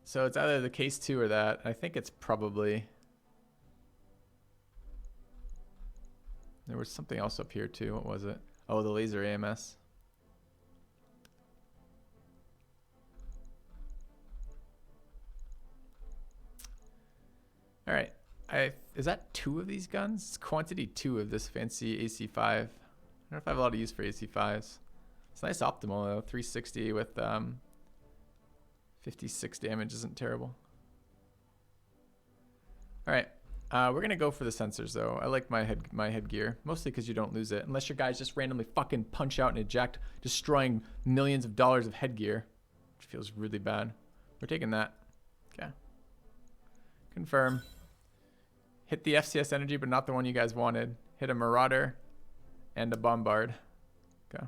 So it's either the case 2 or that. I think it's probably... There was something else up here too. What was it? Oh, the laser AMS. All right. Is that 2 of these guns? It's quantity 2 of this fancy AC5. I don't know if I have a lot of use for AC5s. It's nice optimal though. 360 with 56 damage isn't terrible. All right. We're gonna go for the sensors though. I like my headgear, mostly because you don't lose it. Unless your guys just randomly fucking punch out and eject, destroying millions of dollars of headgear. Which feels really bad. We're taking that. Okay. Confirm. Hit the FCS energy, but not the one you guys wanted. Hit a Marauder and a Bombard. Okay.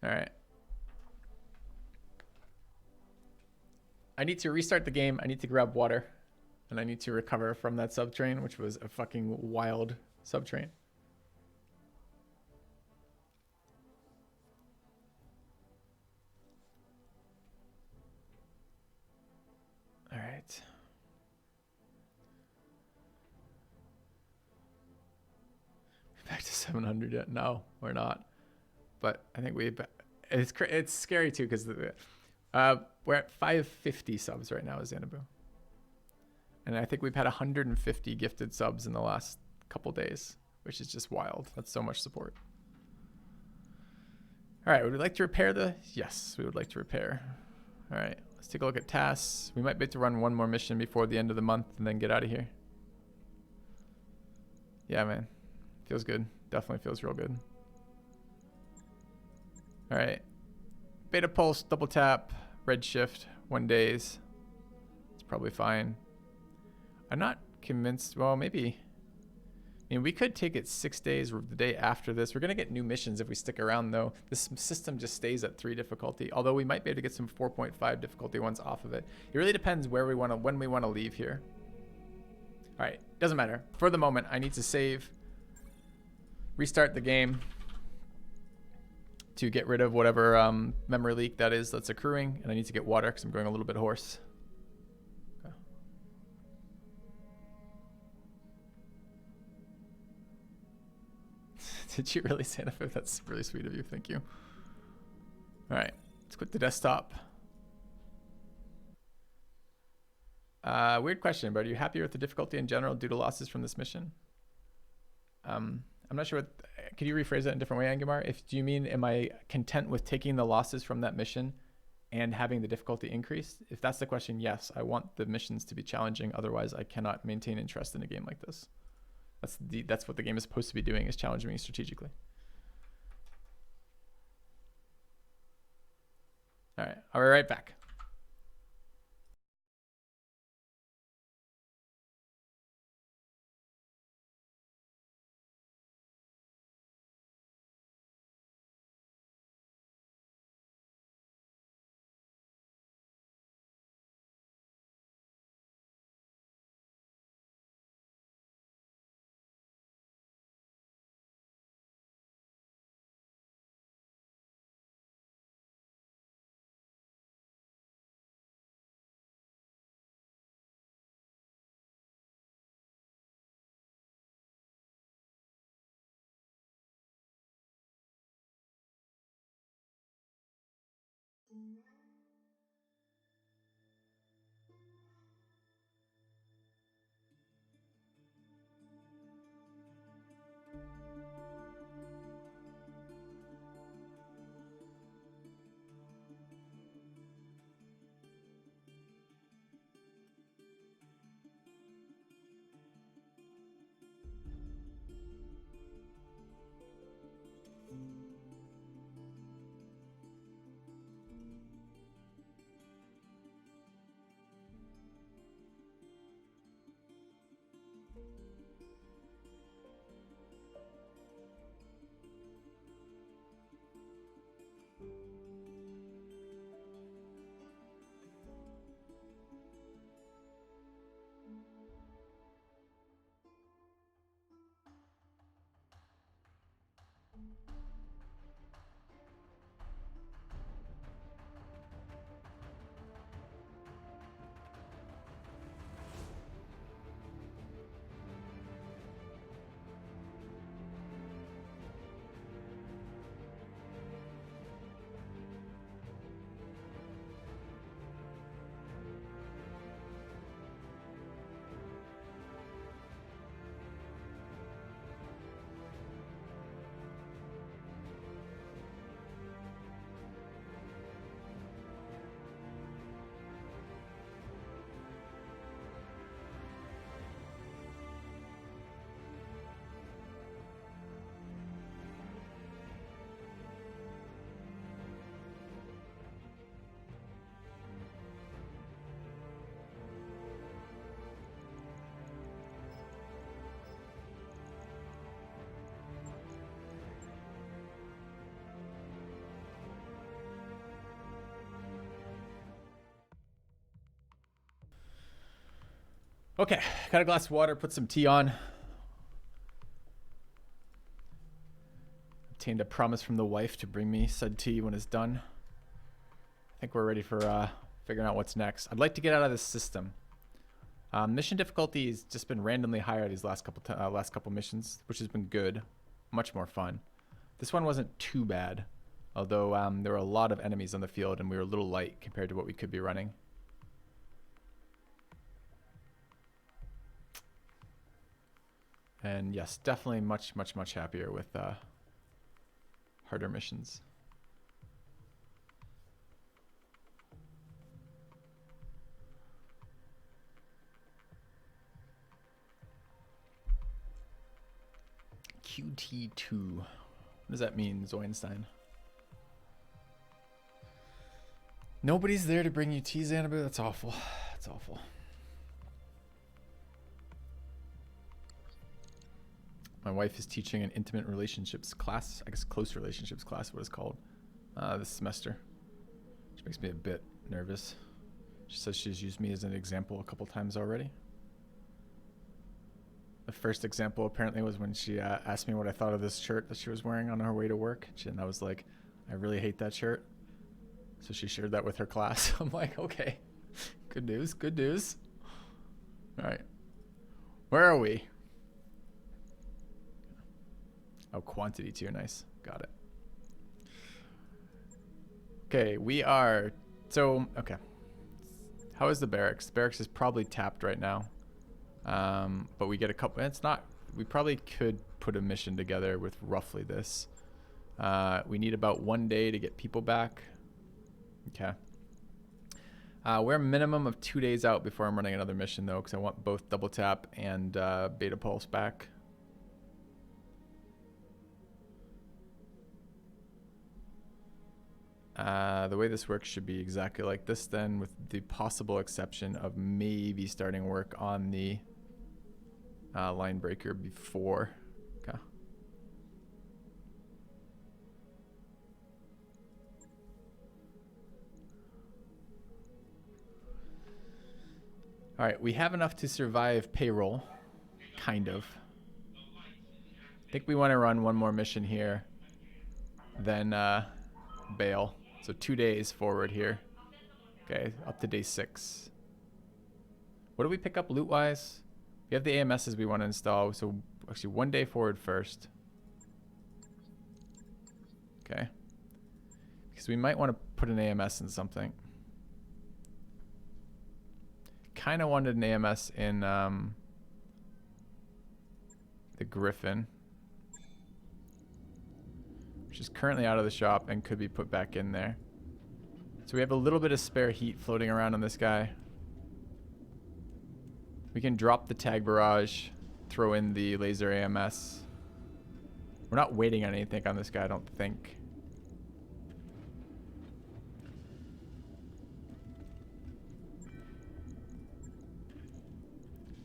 All right. I need to restart the game. I need to grab water. And I need to recover from that subtrain, which was a fucking wild subtrain. All right. Back to 700 yet? No, we're not. But I think it's scary too because we're at 550 subs right now as Xanadu. And I think we've had 150 gifted subs in the last couple days, which is just wild. That's so much support. All right, would we like to repair the? Yes, we would like to repair. All right, let's take a look at tasks. We might be able to run one more mission before the end of the month and then get out of here. Yeah, man. Feels good. Definitely feels real good. All right. Beta pulse, double tap, red shift, 1 days. It's probably fine. I'm not convinced. Well, maybe. I mean, we could take it 6 days or the day after this. We're going to get new missions if we stick around, though. This system just stays at 3 difficulty, although we might be able to get some 4.5 difficulty ones off of it. It really depends where we want to, when we want to leave here. All right. Doesn't matter. For the moment, I need to save, restart the game to get rid of whatever memory leak that is that's accruing. And I need to get water because I'm going a little bit hoarse. Okay. Did you really, Santa Fe? That's really sweet of you. Thank you. All right. Let's quit the desktop. Weird question, but are you happier with the difficulty in general due to losses from this mission? I'm not sure what... Could you rephrase that in a different way, Angumar? Do you mean, am I content with taking the losses from that mission and having the difficulty increased? If that's the question, yes. I want the missions to be challenging. Otherwise, I cannot maintain interest in a game like this. That's what the game is supposed to be doing, is challenging me strategically. All right. I'll be right back. Okay, got a glass of water, put some tea on. Obtained a promise from the wife to bring me said tea when it's done. I think we're ready for figuring out what's next. I'd like to get out of this system. Mission difficulty has just been randomly higher these last couple missions, which has been good, much more fun. This one wasn't too bad, although there were a lot of enemies on the field and we were a little light compared to what we could be running. And yes, definitely much happier with harder missions. QT2. What does that mean, Zoinstein? Nobody's there to bring you tea, Xanadu? That's awful. That's awful. My wife is teaching an intimate relationships class. I guess close relationships class, what it's called, this semester. Which makes me a bit nervous. She says she's used me as an example a couple times already. The first example apparently was when she asked me what I thought of this shirt that she was wearing on her way to work. And I was like, I really hate that shirt. So she shared that with her class. I'm like, okay, good news, good news. All right, where are we? Oh, quantity tier, nice, got it. Okay, we are, so, okay. How is the barracks? The barracks is probably tapped right now. But we get a couple, it's not, we probably could put a mission together with roughly this. We need about 1 day to get people back. Okay. We're a minimum of 2 days out before I'm running another mission though, because I want both double tap and beta pulse back. The way this works should be exactly like this then, with the possible exception of maybe starting work on the line breaker before. Okay. All right, we have enough to survive payroll, kind of. I think we want to run one more mission here, then bail. So 2 days forward here. Okay, up to day 6. What do we pick up loot-wise? We have the AMSs we want to install, so actually 1 day forward first. Okay. Because we might want to put an AMS in something. Kind of wanted an AMS in the Griffin, which is currently out of the shop and could be put back in there. So we have a little bit of spare heat floating around on this guy. We can drop the tag barrage, throw in the laser AMS. We're not waiting on anything on this guy, I don't think.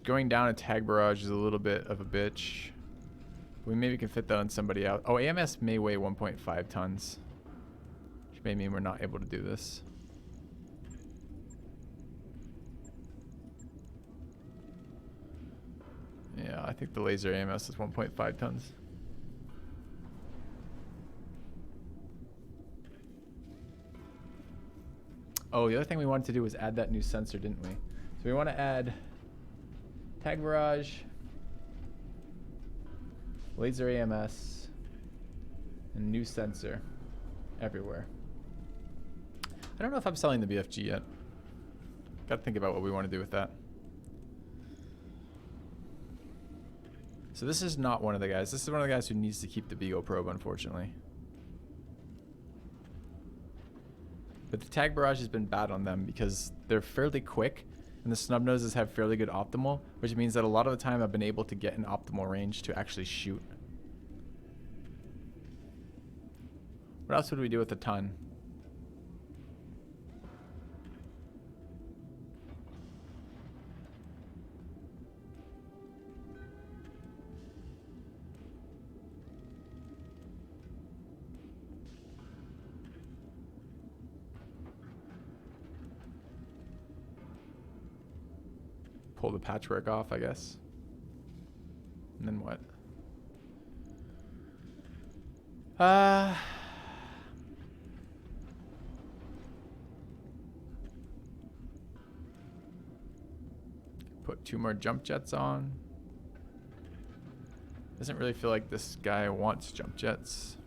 Going down a tag barrage is a little bit of a bitch. We maybe can fit that on somebody else. Oh, AMS may weigh 1.5 tons. Which may mean we're not able to do this. Yeah, I think the laser AMS is 1.5 tons. Oh, the other thing we wanted to do was add that new sensor, didn't we? So we want to add tag barrage, laser AMS, and new sensor everywhere. I don't know if I'm selling the BFG yet. Got to think about what we want to do with that. So this is not one of the guys. This is one of the guys who needs to keep the Beagle probe, unfortunately. But the tag barrage has been bad on them because they're fairly quick, and the snub noses have fairly good optimal, which means that a lot of the time I've been able to get an optimal range to actually shoot. What else would we do with a ton? pull the patchwork off, I guess. And then what? Put 2 more jump jets on. Doesn't really feel like this guy wants jump jets.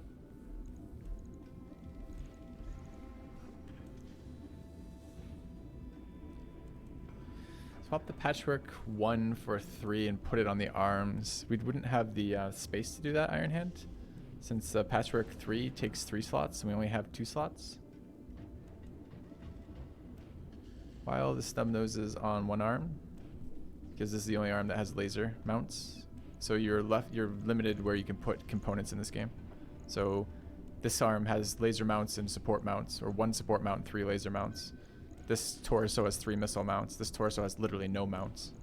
Swap the patchwork 1 for 3 and put it on the arms. We wouldn't have the space to do that, Iron Hand, since patchwork 3 takes 3 slots and we only have 2 slots. While the stub nose is on 1 arm, because this is the only arm that has laser mounts. So you're limited where you can put components in this game. So this arm has laser mounts and support mounts, or 1 support mount and 3 laser mounts. This torso has 3 missile mounts. This torso has literally no mounts.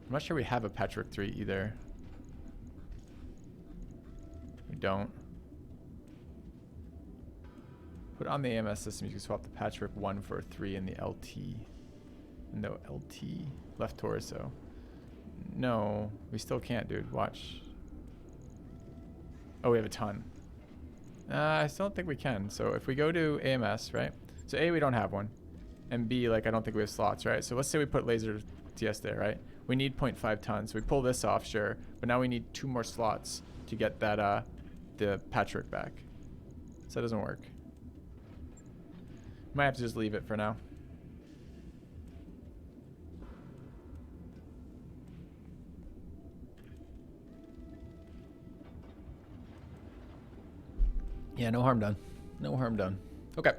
I'm not sure we have a patchwork 3 either. We don't. Put on the AMS system, you can swap the patchwork 1 for 3 in the LT. No, LT, left torso. No, we still can't, dude. Watch. Oh, we have a ton. I still don't think we can. So if we go to AMS, right? So A, we don't have one. And B, like, I don't think we have slots, right? So let's say we put laser TS there, right? We need 0.5 tons. So we pull this off, sure. But now we need 2 more slots to get that, the patchwork back. So that doesn't work. Might have to just leave it for now. Yeah, no harm done. No harm done. Okay.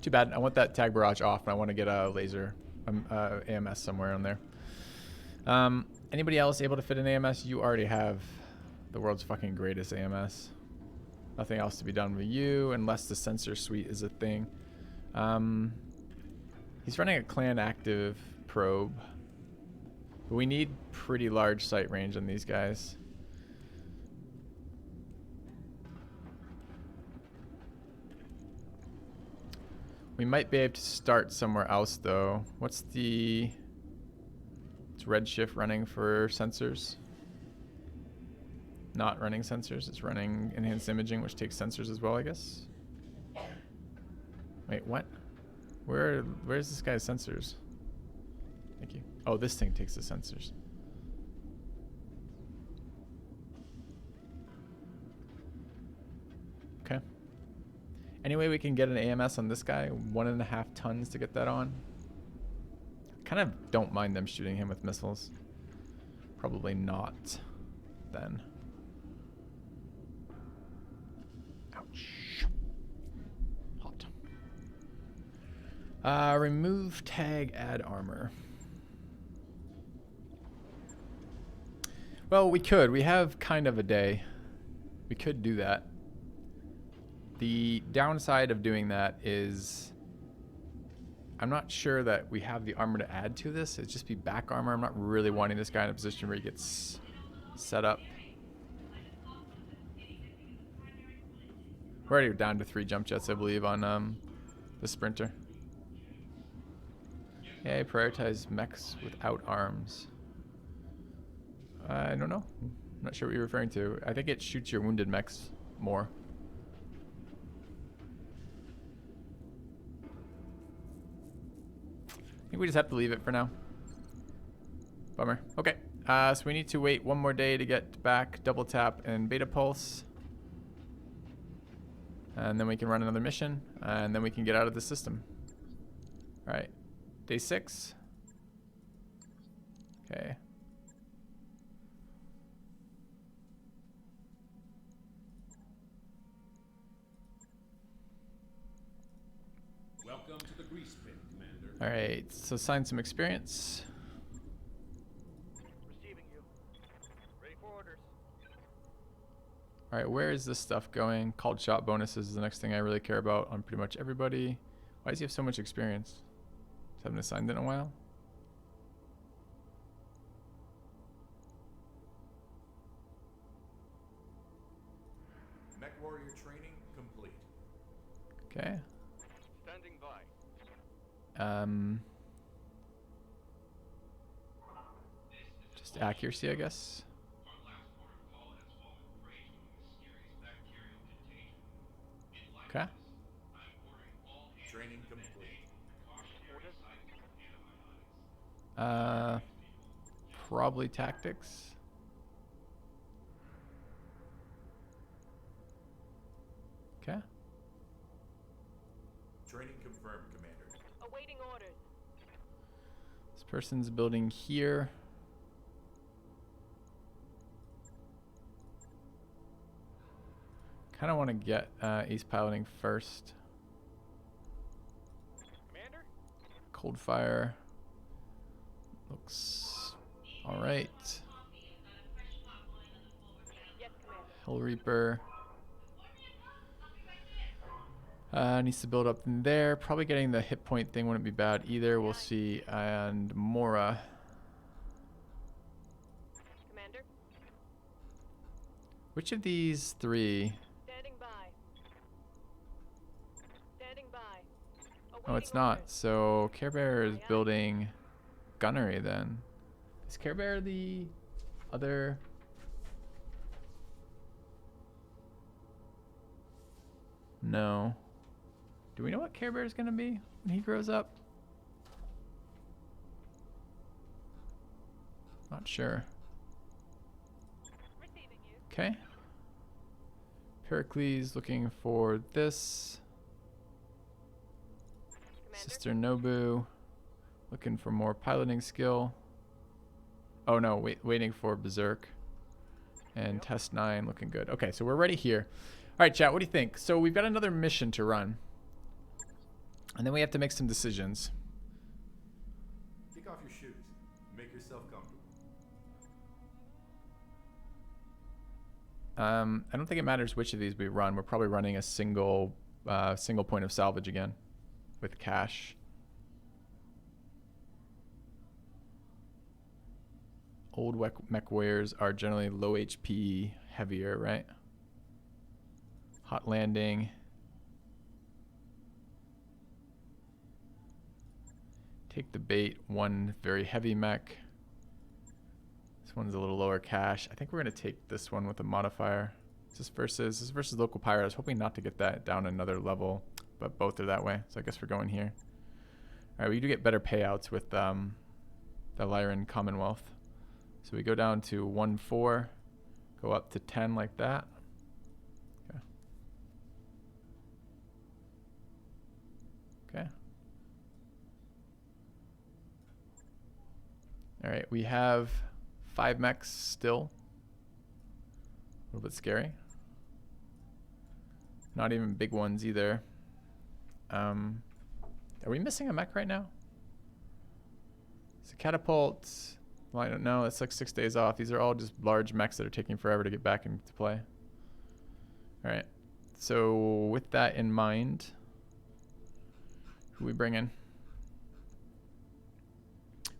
Too bad. I want that tag barrage off, and I want to get a laser AMS somewhere on there. Anybody else able to fit an AMS? You already have the world's fucking greatest AMS. Nothing else to be done with you, unless the sensor suite is a thing. He's running a clan active probe. But we need pretty large sight range on these guys. We might be able to start somewhere else though. What's the... It's Redshift running for sensors. Not running sensors, it's running enhanced imaging, which takes sensors as well, I guess. Wait, what? Where's this guy's sensors? Thank you. Oh, this thing takes the sensors. Okay. Any way we can get an AMS on this guy? 1.5 tons to get that on. Kind of don't mind them shooting him with missiles. Probably not then. Ouch. Hot. Remove tag, add armor. Well, we could. We have kind of a day. We could do that. The downside of doing that is I'm not sure that we have the armor to add to this. It'd just be back armor. I'm not really wanting this guy in a position where he gets set up. We're already down to 3 jump jets, I believe, on the sprinter. Yeah, prioritize mechs without arms. I don't know. I'm not sure what you're referring to. I think it shoots your wounded mechs more. I think we just have to leave it for now. Bummer. Okay. So we need to wait 1 more day to get back double tap and beta pulse. And then we can run another mission. And then we can get out of the system. Alright. Day 6. Okay. Welcome to the grease pit, Commander. Alright, so sign some experience. Receiving you. Ready for orders. Alright, where is this stuff going? Called shot bonuses is the next thing I really care about on pretty much everybody. Why does he have so much experience? Just haven't assigned it in a while. Mech warrior training complete. Okay. Standing by. Just accuracy, I guess. Okay. Training complete. Orders. Probably tactics. Okay. Training confirmed, Commander. Awaiting orders. This person's building here. Kind of want to get ace piloting first. Commander? Cold fire. Looks all right. Yes, Commander. Hell Reaper. Needs to build up in there. Probably getting the hit point thing wouldn't be bad either. We'll see. And Mora. Commander? Which of these three? Standing by. Standing by. Oh, it's not. So Care Bear is building gunnery then. Is Care Bear the other? No. Do we know what Care Bear is going to be when he grows up? Not sure. Receiving you. Okay. Pericles looking for this. Commander? Sister Nobu looking for more piloting skill. Oh no, waiting for Berserk. And Test 9 looking good. Okay, so we're ready here. All right, chat, what do you think? So we've got another mission to run. And then we have to make some decisions. Kick off your shoes. Make yourself comfortable. I don't think it matters which of these we run. We're probably running a single point of salvage again with cash. Old mech warriors are generally low HP, heavier, right? Hot landing. Take the bait, one very heavy mech. This one's a little lower cash. I think we're gonna take this one with a modifier. This is versus local pirate. I was hoping not to get that down another level, but both are that way. So I guess we're going here. All right, we do get better payouts with the Lyran Commonwealth. So we go down to 1-4, go up to 10 like that. Okay. Okay. All right, we have 5 mechs still. A little bit scary. Not even big ones either. Are we missing a mech right now? It's a catapult. Well, I don't know. It's like 6 days off. These are all just large mechs that are taking forever to get back into play. All right. So with that in mind, who we bring in?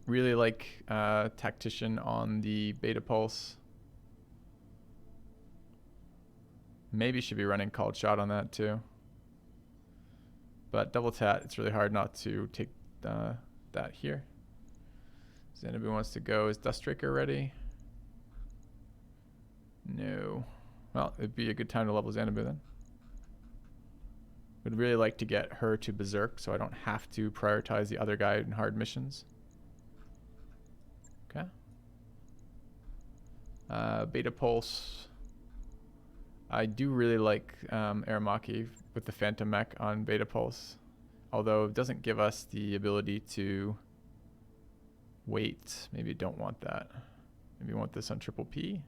Really like Tactician on the Beta Pulse. Maybe should be running Called Shot on that too. But double tat, it's really hard not to take that here. Xanadu wants to go. Is Dustraker ready? No. Well, it'd be a good time to level Xanadu then. Would really like to get her to Berserk so I don't have to prioritize the other guy in hard missions. Okay. Beta Pulse. I do really like Aramaki with the Phantom Mech on Beta Pulse. Although it doesn't give us the ability to wait. Maybe don't want that. Maybe want this on Triple P.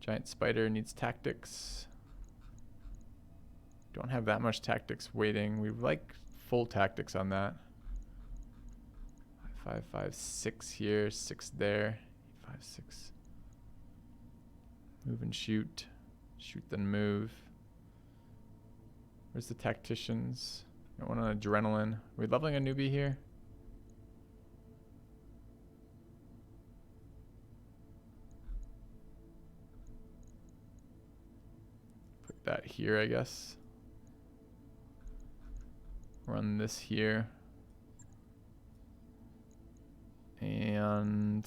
Giant Spider needs tactics. Don't have that much tactics waiting. We like full tactics on that. 5, 5, 6 here, 6 there. 5, 6. Move and shoot. Shoot then move. Where's the tacticians? Got one on adrenaline. Are we leveling a newbie here? Put that here, I guess. Run this here. And And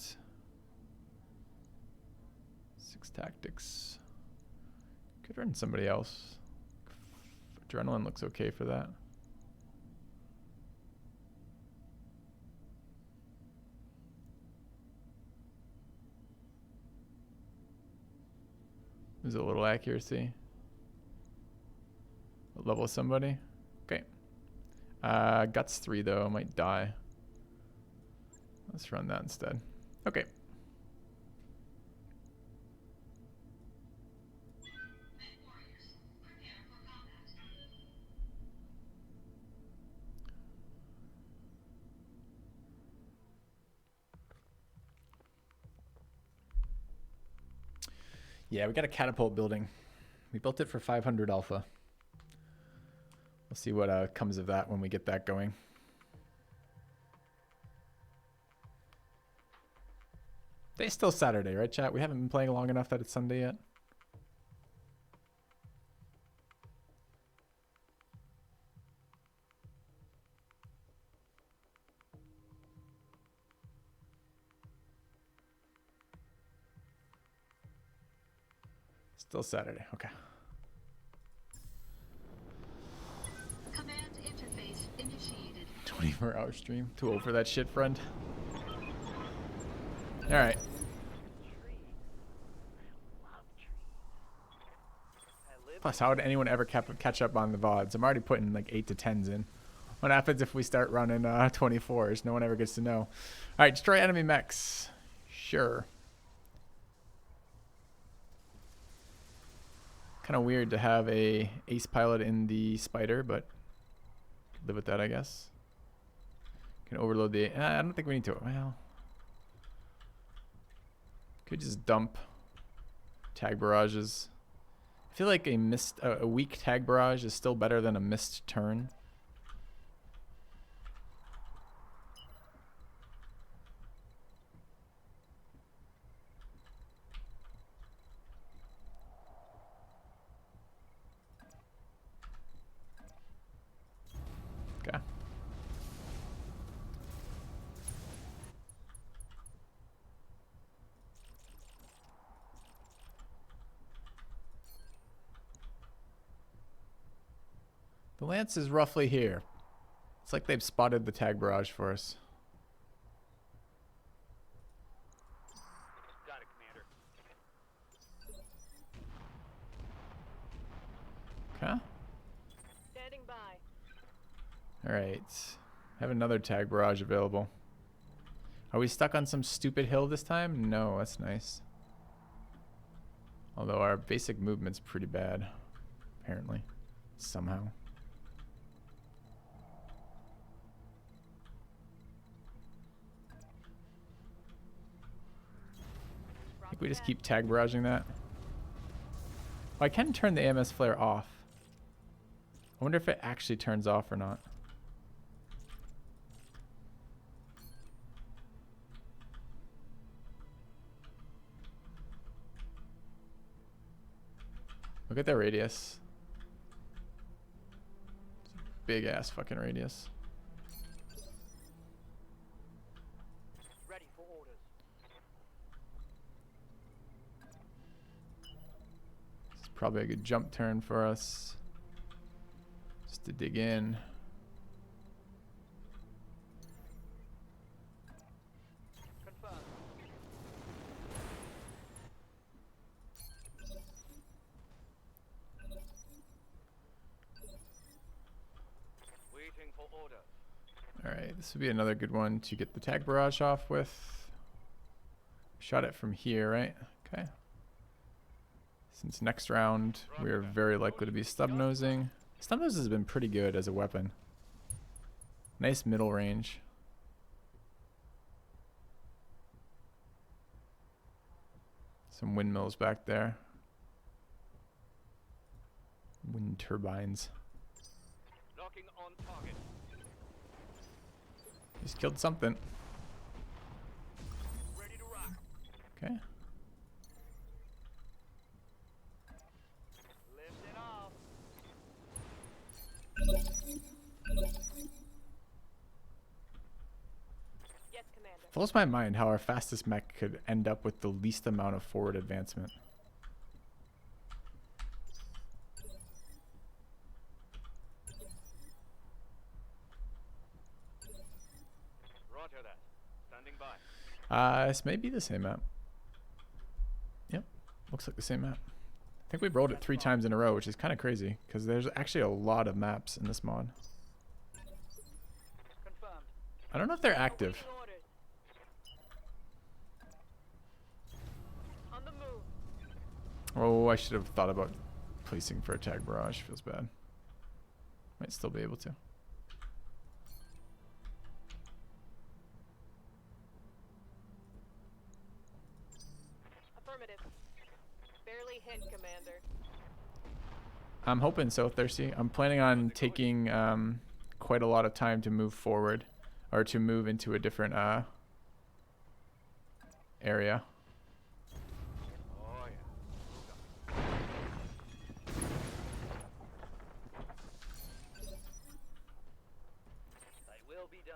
6 tactics. Could run somebody else. Adrenaline looks okay for that. Is it a little accuracy? Level somebody? Okay. Guts 3 though, might die. Let's run that instead. Okay. Yeah, we got a catapult building. We built it for 500 alpha. We'll see what comes of that when we get that going. Today's still Saturday, right, chat? We haven't been playing long enough that it's Sunday yet. Still Saturday, okay. Command interface initiated. 24-hour stream. Too old for that shit, friend. All right. Plus, how would anyone ever catch up on the VODs? I'm already putting like 8 to 10s in. What happens if we start running 24s? No one ever gets to know. All right, destroy enemy mechs. Sure. Kind of weird to have a ace pilot in the spider, but live with that, I guess. Can overload the... I don't think we need to... Well... Could just dump tag barrages. I feel like a weak tag barrage is still better than a missed turn. Okay. The Lance is roughly here. It's like they've spotted the tag barrage for us. Got it, Commander. Okay. Standing by. Alright. Have another tag barrage available. Are we stuck on some stupid hill this time? No, that's nice. Although our basic movement's pretty bad. Apparently. Somehow. I think we just keep tag barraging that. Oh, I can turn the AMS flare off. I wonder if it actually turns off or not. Look at that radius. Big ass fucking radius. Ready for orders. This is probably a good jump turn for us. Just to dig in. Confirmed. Waiting for orders. Alright, this would be another good one to get the tag barrage off with. Shot it from here, right? Okay. Since next round, we are very likely to be stub-nosing. Stub-nose has been pretty good as a weapon. Nice middle range. Some windmills back there. Wind turbines. Locking on target. Just killed something. Ready to rock. Okay. Lift it off. Yes, Commander. Blows my mind how our fastest mech could end up with the least amount of forward advancement. Roger that. Standing by. This may be the same map. Yep, looks like the same map. I think we've rolled it 3 times in a row, which is kind of crazy because there's actually a lot of maps in this mod. Confirmed. I don't know if they're active. Awaiting orders. On the move. Oh, I should have thought about placing for a tag barrage. Feels bad. Might still be able to. Affirmative. Barely hit, Commander. I'm hoping so, Thirsty. I'm planning on taking quite a lot of time to move forward, or to move into a different area. Oh yeah. They will be done.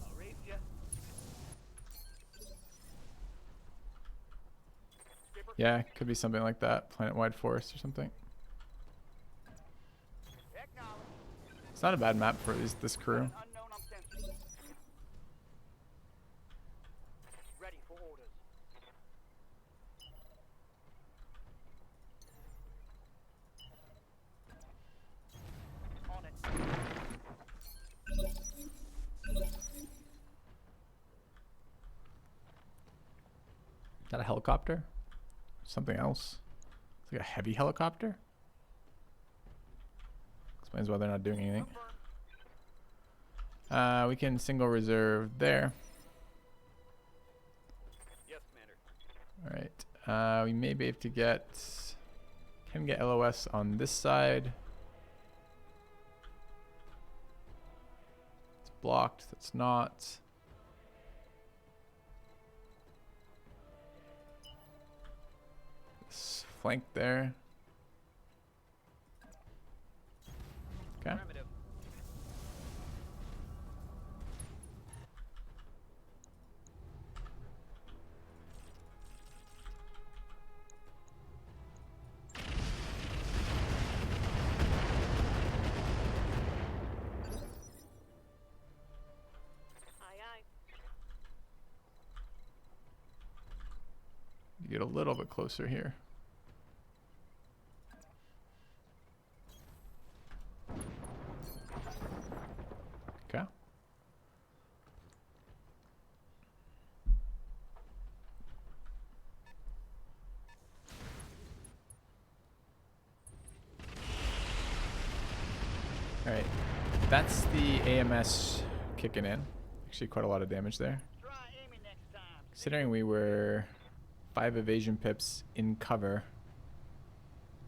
I'll raise ya. Yeah, could be something like that. Planet-wide forest or something. Acknowledge. It's not a bad map for this crew. Unknown on sensor. Ready for orders. On it. Is that a helicopter? Something else? It's like a heavy helicopter? Explains why they're not doing anything. Confirmed. We can single reserve there. Yes, Commander. Alright. We may be able to get... Can get LOS on this side. It's blocked. That's not. This flank there. Okay. Affirmative. Aye, aye. You get a little bit closer here. Okay. All right. That's the AMS kicking in. Actually, quite a lot of damage there. Try aiming next time. Considering we were 5 evasion pips in cover.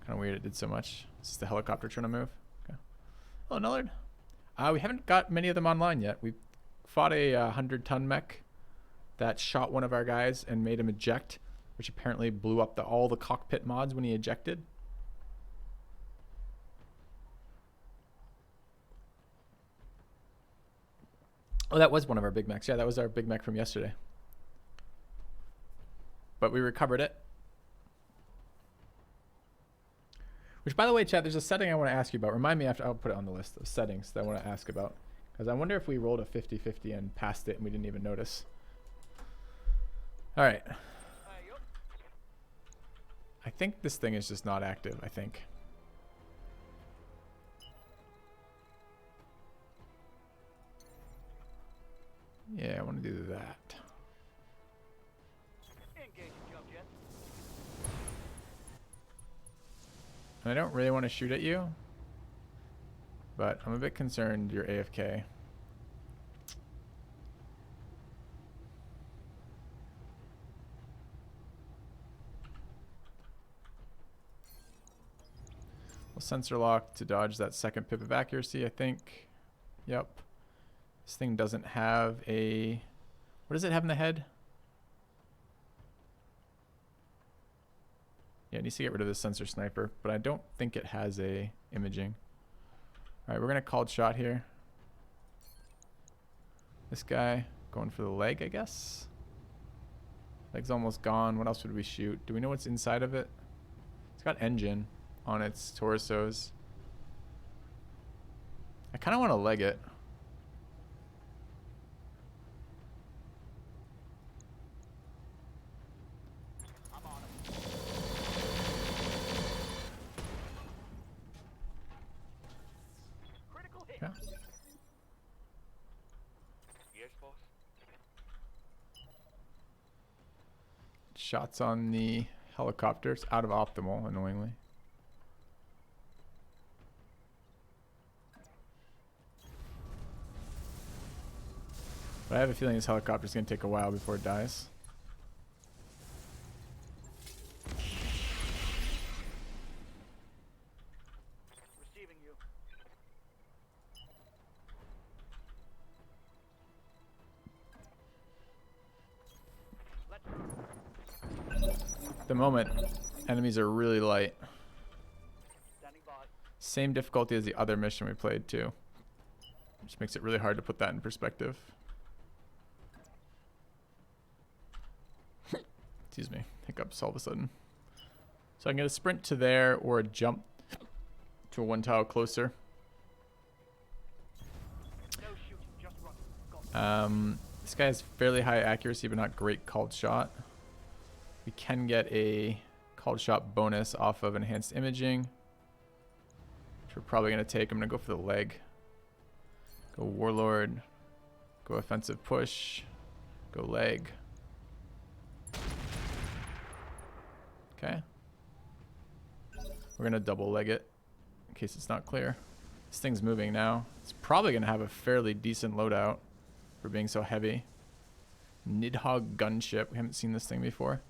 Kind of weird it did so much. This is the helicopter trying to move. Okay. Oh, Nullard. We haven't got many of them online yet. We fought a 100-ton mech that shot one of our guys and made him eject, which apparently blew up all the cockpit mods when he ejected. Oh, that was one of our big mechs. Yeah, that was our big mech from yesterday. But we recovered it. Which, by the way, chat, there's a setting I want to ask you about. Remind me after, I'll put it on the list of settings that I want to ask about. Because I wonder if we rolled a 50-50 and passed it and we didn't even notice. All right. Yup. I think this thing is just not active, I think. Yeah, I want to do that. Engaging jump jet. And I don't really want to shoot at you, but I'm a bit concerned you're AFK. We'll sensor lock to dodge that second pip of accuracy, I think. Yep. This thing doesn't have a... What does it have in the head? Yeah, it needs to get rid of the sensor sniper, but I don't think it has a imaging. Alright, we're gonna called shot here. This guy going for the leg, I guess. Leg's almost gone. What else would we shoot? Do we know what's inside of it? It's got engine on its torsos. I kind of want to leg it. I'm on him. Critical hit. Yeah. Yes, boss. Shots on the helicopters. Out of optimal, annoyingly. But I have a feeling this helicopter's going to take a while before it dies. Receiving you. Let's At the moment, enemies are really light. standing by. Same difficulty as the other mission we played too. Which makes it really hard to put that in perspective. Excuse me, hiccups all of a sudden. So I can get a sprint to there or a jump to a one tile closer. No shooting, just run. Go. This guy has fairly high accuracy, but not great called shot. We can get a called shot bonus off of enhanced imaging, which we're probably going to take. I'm going to go for the leg. Go warlord. Go offensive push. Go leg. Okay. We're going to double leg it in case it's not clear. This thing's moving now. It's probably going to have a fairly decent loadout for being so heavy. Nidhogg gunship. We haven't seen this thing before.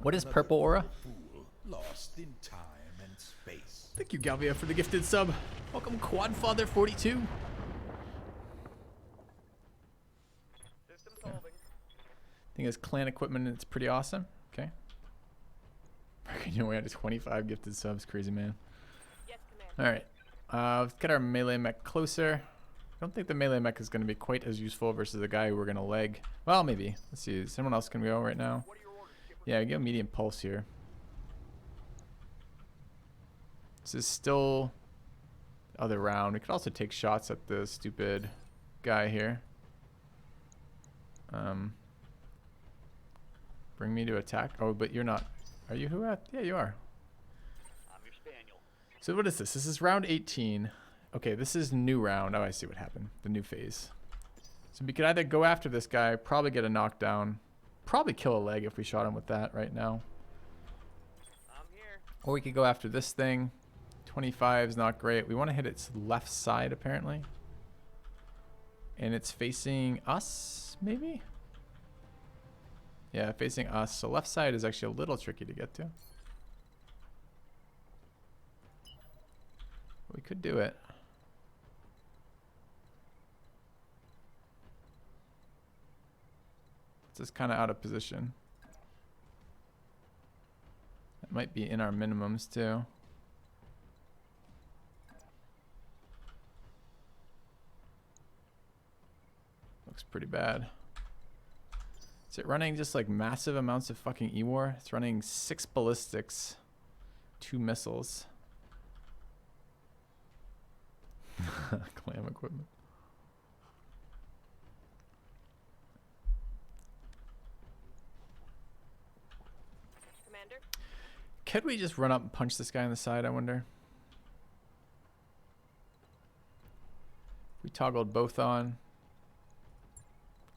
What is purple aura? Fool lost in time and space. Thank you, Galvia, for the gifted sub. Welcome, Quadfather42. System solving. Thing has clan equipment and it's pretty awesome. Okay. You know, we had 25 gifted subs. Crazy, man. Yes, Commander. Alright. Let's get our melee mech closer. I don't think the melee mech is going to be quite as useful versus the guy we're going to leg. Well, maybe. Let's see. Someone else can go right now. What are your orders, Skipper? Yeah, get a medium pulse here. This is still the other round. We could also take shots at the stupid guy here. Bring me to attack. Oh, but you're not. Are you who at? Yeah, you are. I'm your spaniel. So what is this? This is round 18. Okay, this is new round. Oh, I see what happened. The new phase. So we could either go after this guy, probably get a knockdown, probably kill a leg if we shot him with that right now. I'm here. Or we could go after this thing. 25 is not great. We want to hit its left side, apparently. And it's facing us, maybe? Yeah, facing us. So left side is actually a little tricky to get to. We could do it. It's just kind of out of position. That might be in our minimums too. Looks pretty bad. Is it running just like massive amounts of fucking E-War? It's running 6 ballistics, 2 missiles. Clam equipment. Commander? Could we just run up and punch this guy in the side, I wonder? We toggled both on.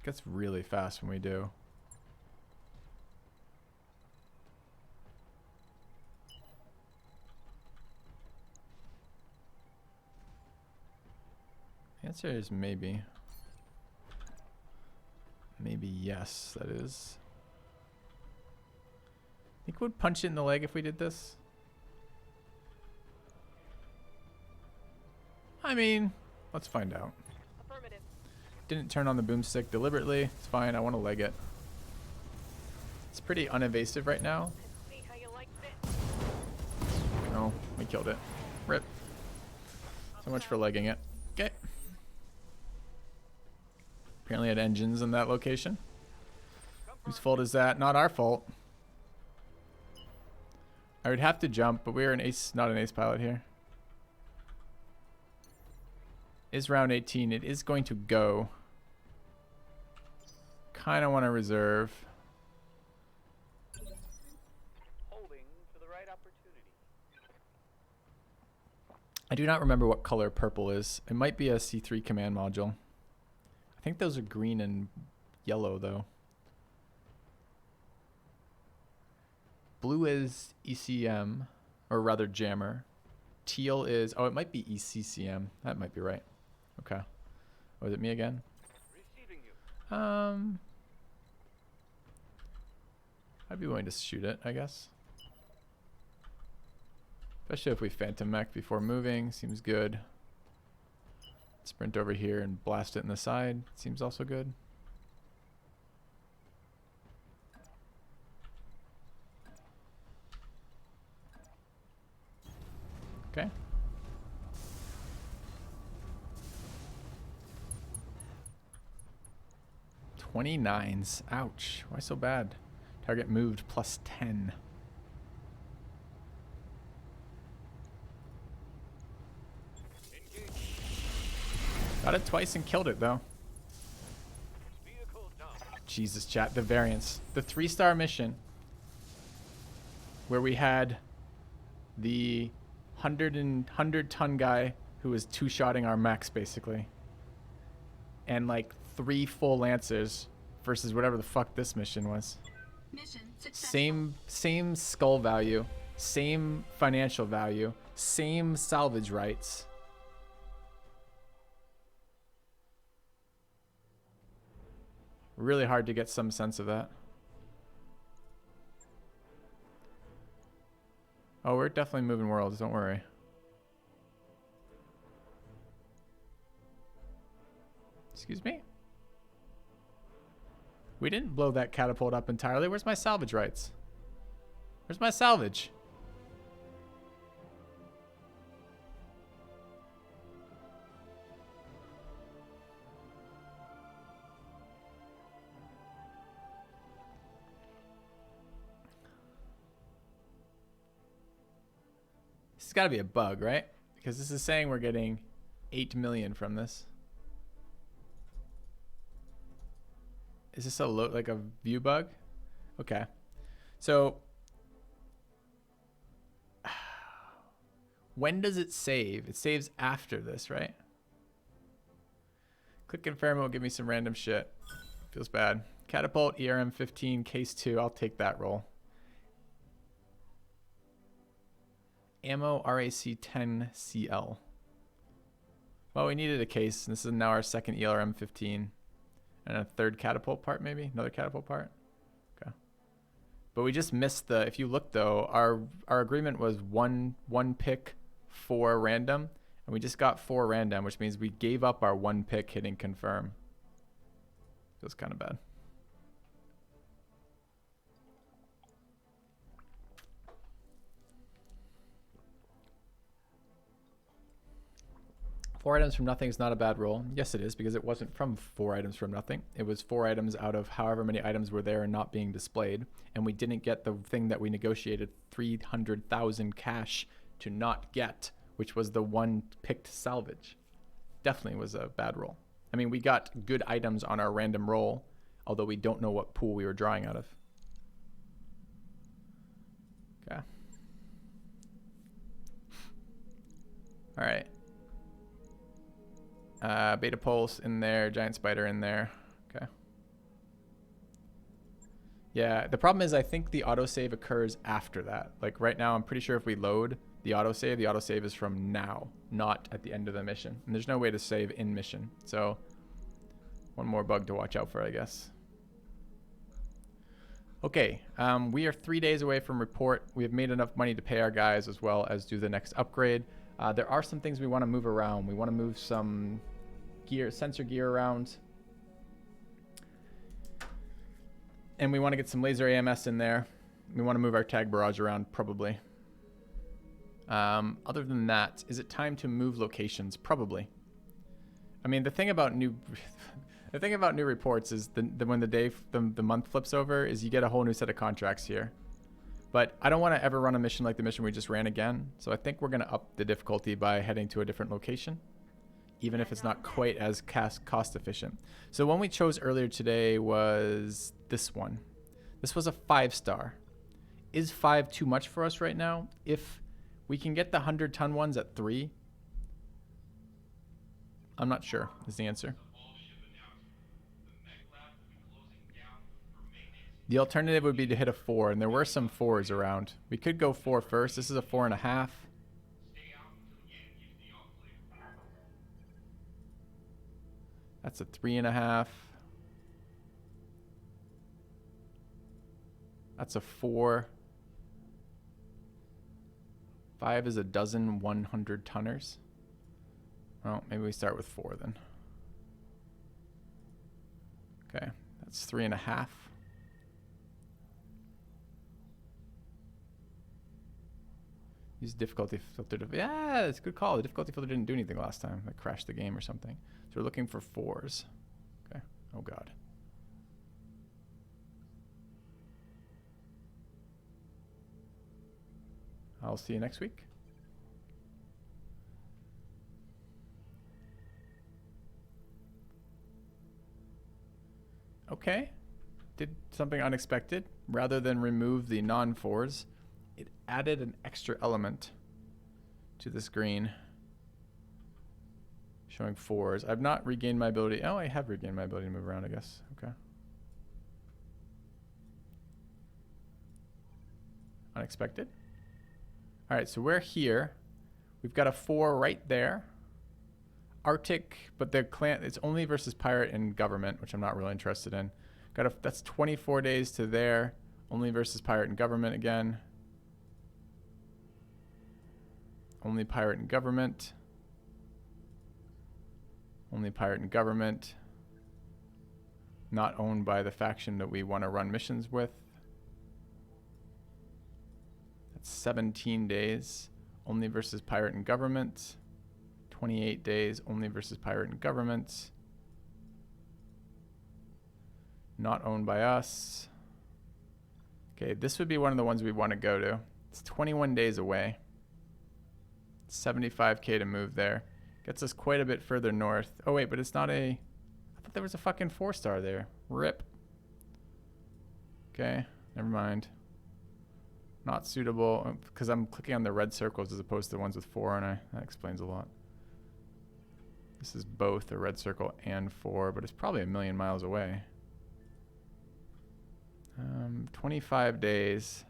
Gets really fast when we do. The answer is maybe. Maybe yes, that is. Think we'd punch it in the leg if we did this? I mean, let's find out. Affirmative. Didn't turn on the boomstick deliberately. It's fine. I want to leg it. It's pretty unevasive right now. Let's see how you like this. We killed it. Rip. So much for legging it. Okay. Apparently had engines in that location. Whose fault is that? Not our fault. I would have to jump, but we're an ace, not an ace pilot here. Is round 18. It is going to go. Kind of want to reserve. Holding for the right opportunity. I do not remember what color purple is. It might be a C3 command module. I think those are green and yellow though. Blue is ECM, or rather jammer. Teal is, oh, it might be ECCM. That might be right. Okay. Oh, is it me again? Receiving you. I'd be willing to shoot it, I guess. Especially if we phantom mech before moving. Seems good. Sprint over here and blast it in the side. Seems also good. Okay. +29s. Ouch. Why so bad? Target moved +10. Got it twice and killed it though. Vehicle down. Jesus, chat. The variance. The 3-star mission where we had the 100-ton guy who was 2-shotting our mechs basically, and like 3 full lancers versus whatever the fuck this mission was. Mission successful. Same skull value, same financial value, same salvage rights. Really hard to get some sense of that. Oh, we're definitely moving worlds, don't worry. Excuse me? We didn't blow that catapult up entirely. Where's my salvage rights? Where's my salvage? This has got to be a bug, right? Because this is saying we're getting 8 million from this. Is this like a view bug? Okay. So when does it save? It saves after this, right? Click confirm, it will give me some random shit. Feels bad. Catapult, ERM 15, case 2. I'll take that roll. Ammo, RAC 10 CL. Well, we needed a case, and this is now our second ELRM 15. And a third catapult part, maybe? Another catapult part? Okay. But we just missed the, if you look though, our agreement was one pick, 4 random. And we just got 4 random, which means we gave up our 1 pick hitting confirm. Feels kind of bad. Four items from nothing is not a bad roll. Yes, it is, because it wasn't from 4 items from nothing. It was 4 items out of however many items were there and not being displayed. And we didn't get the thing that we negotiated 300,000 cash to not get, which was the 1 picked salvage. Definitely was a bad roll. I mean, we got good items on our random roll, although we don't know what pool we were drawing out of. Okay. All right. Beta Pulse in there, Giant Spider in there. Okay. Yeah, the problem is I think the autosave occurs after that. Like right now, I'm pretty sure if we load the autosave is from now, not at the end of the mission. And there's no way to save in mission. So one more bug to watch out for, I guess. Okay, we are 3 days away from report. We have made enough money to pay our guys as well as do the next upgrade. There are some things we want to move around. We want to move some gear, sensor gear around. And we want to get some laser AMS in there. We want to move our tag barrage around probably. Other than that, is it time to move locations? Probably. I mean, the thing about new reports is when the month flips over is you get a whole new set of contracts here. But I don't want to ever run a mission like the mission we just ran again. So I think we're going to up the difficulty by heading to a different location, even if it's not quite as cost efficient. So one we chose earlier today was this one. This was a 5-star. Is 5 too much for us right now? If we can get the 100-ton ones at 3, I'm not sure is the answer. The alternative would be to hit a 4, and there were some 4s around. We could go 4 first. This is a 4.5. That's a 3.5. That's a 4. 5 is a dozen 100-tonners. Well, maybe we start with 4 then. Okay, that's 3.5. Use difficulty filter. Yeah, it's a good call. The difficulty filter didn't do anything last time. It crashed the game or something. So we're looking for 4s. Okay. Oh, God. I'll see you next week. Okay. Did something unexpected. Rather than remove the non-4s, it added an extra element to this green, showing 4s. I've not regained my ability. Oh, I have regained my ability to move around, I guess. Okay. Unexpected. All right, so we're here. We've got a 4 right there. Arctic, but the clan, it's only versus pirate and government, which I'm not really interested in. That's 24 days to there. Only versus pirate and government again. Only pirate and government. Only pirate and government. Not owned by the faction that we want to run missions with. That's 17 days. Only versus pirate and government. 28 days. Only versus pirate and government. Not owned by us. Okay, this would be one of the ones we want to go to. It's 21 days away. 75k to move there. Gets us quite a bit further north. Oh wait, but it's not a... I thought there was a fucking 4-star there. RIP. Okay, never mind. Not suitable, because I'm clicking on the red circles as opposed to the ones with 4, and that explains a lot. This is both a red circle and 4, but it's probably a million miles away. 25 days.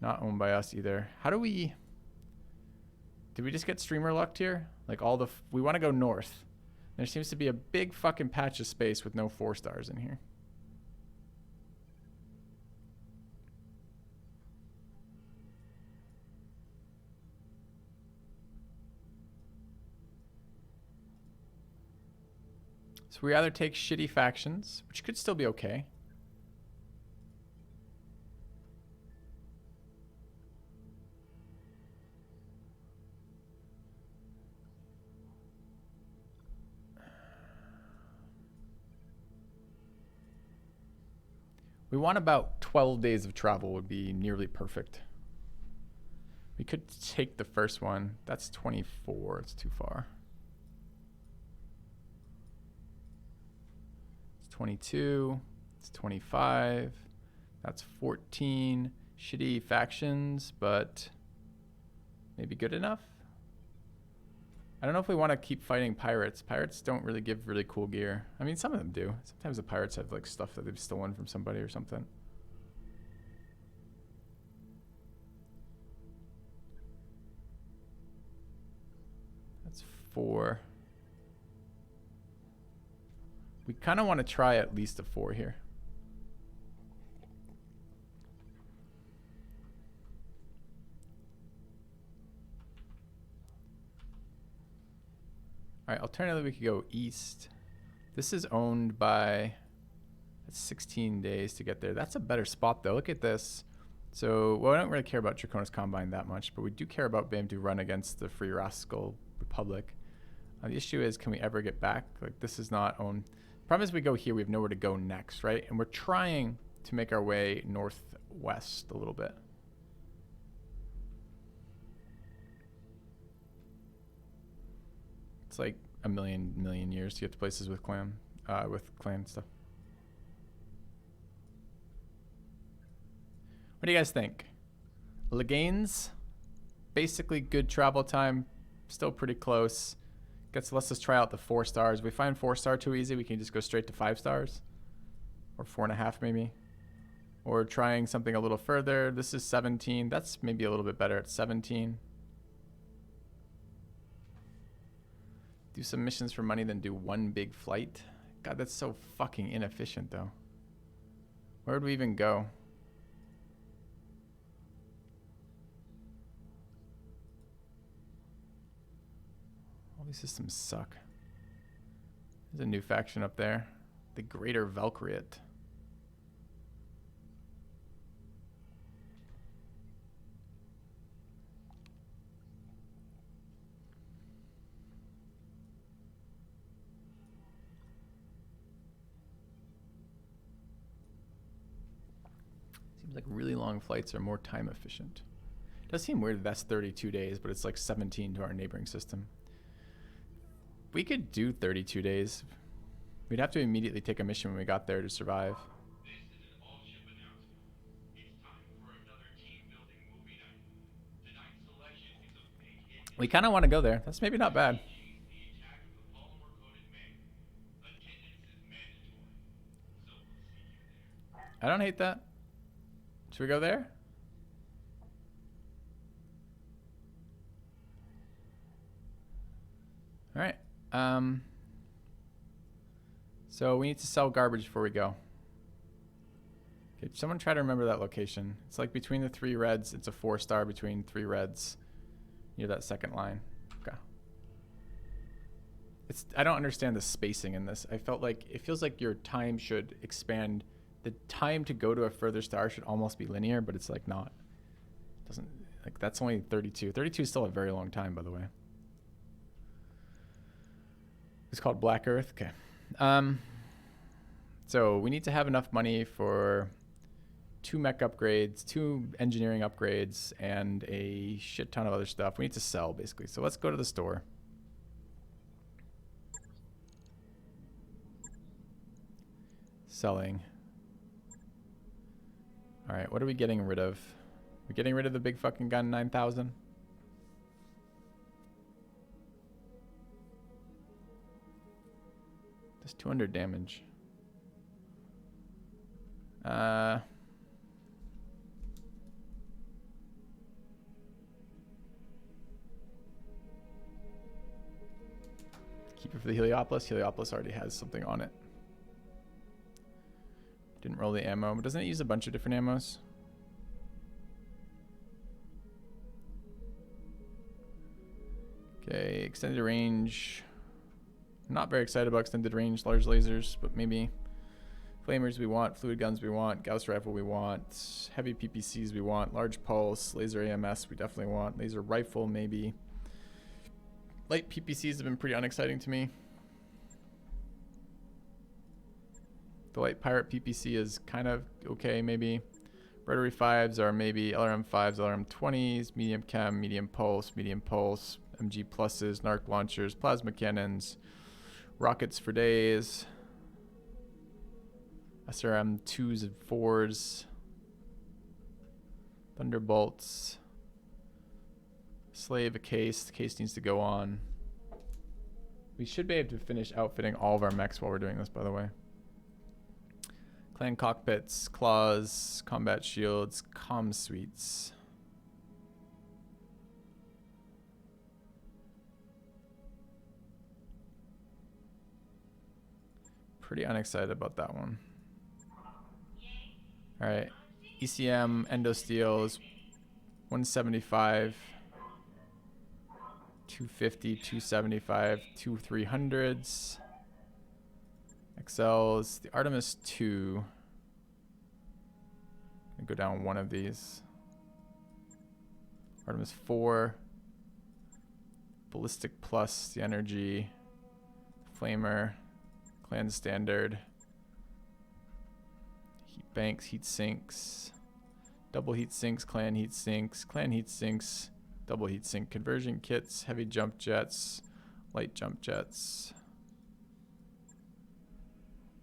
Not owned by us either. How do we... Did we just get streamer lucked here? Like all the... we want to go north. There seems to be a big fucking patch of space with no 4-stars in here. So we either take shitty factions, which could still be okay. We want about 12 days of travel would be nearly perfect. We could take the first one. That's 24. It's too far. It's 22. It's 25. That's 14. Shitty factions, but maybe good enough. I don't know if we want to keep fighting pirates. Pirates don't really give really cool gear. I mean, some of them do. Sometimes the pirates have like stuff that they've stolen from somebody or something. That's 4. We kind of want to try at least a 4 here. All right, alternatively, we could go east. This is owned by... That's 16 days to get there. That's a better spot, though. Look at this. So, well, I don't really care about Draconis Combine that much, but we do care about being able to run against the Free Rascal Republic. The issue is, can we ever get back? Like, this is not owned. Problem is, we go here, we have nowhere to go next, right? And we're trying to make our way northwest a little bit. It's like a million years to get to places with clan stuff. What do you guys think? Laganes, basically good travel time, still pretty close. Lets us try out the 4 stars. If we find 4-star too easy, we can just go straight to 5 stars. Or 4.5 maybe. Or trying something a little further. This is 17. That's maybe a little bit better at 17. Do some missions for money, then do one big flight. God, that's so fucking inefficient though. Where would we even go? All these systems suck. There's a new faction up there. The Greater Valkyriot. Seems like really long flights are more time efficient. It does seem weird that that's 32 days, but it's like 17 to our neighboring system. We could do 32 days. We'd have to immediately take a mission when we got there to survive. This is an all-ship announcement. It's time for another team-building movie night. Tonight's selection is a big hit. We kind of want to go there. That's maybe not bad. The attack of the polymer-coated man. Attendance is mandatory. So we'll see you there. I don't hate that. Should we go there? All right. So we need to sell garbage before we go. Okay, someone try to remember that location. It's like between the 3 reds. It's a 4-star between 3 reds. Near that second line. Okay. I don't understand the spacing in this. I felt like it feels like your time should expand. The time to go to a further star should almost be linear, but it's like not. It doesn't, like, that's only 32. 32 is still a very long time, by the way. It's called Black Earth. Okay. So we need to have enough money for 2 mech upgrades, 2 engineering upgrades, and a shit ton of other stuff. We need to sell, basically. So let's go to the store. Selling. All right, what are we getting rid of? We're getting rid of the big fucking gun, 9,000. Does 200 damage. Keeper for the Heliopolis. Heliopolis already has something on it. Didn't roll the ammo, but doesn't it use a bunch of different ammos? Okay, extended range. I'm not very excited about extended range large lasers, but maybe flamers we want, fluid guns we want, Gauss rifle we want, heavy PPCs we want, large pulse, laser AMS we definitely want, laser rifle maybe. Light PPCs have been pretty unexciting to me. The light pirate PPC is kind of okay, maybe. Rotary 5s are maybe LRM 5s, LRM 20s, medium chem, medium pulse, MG pluses, narc launchers, plasma cannons, rockets for days, SRM 2s and 4s, thunderbolts, slave a case. The case needs to go on. We should be able to finish outfitting all of our mechs while we're doing this, by the way. Clan cockpits, claws, combat shields, comm suites. Pretty unexcited about that one. All right, ECM endosteel is 175, 250, 275, 300s. XLs, the Artemis 2. Gonna go down one of these. Artemis 4. Ballistic Plus, the energy. Flamer. Clan Standard. Heat banks, heat sinks. Double heat sinks, clan heat sinks, double heat sink conversion kits, heavy jump jets, light jump jets.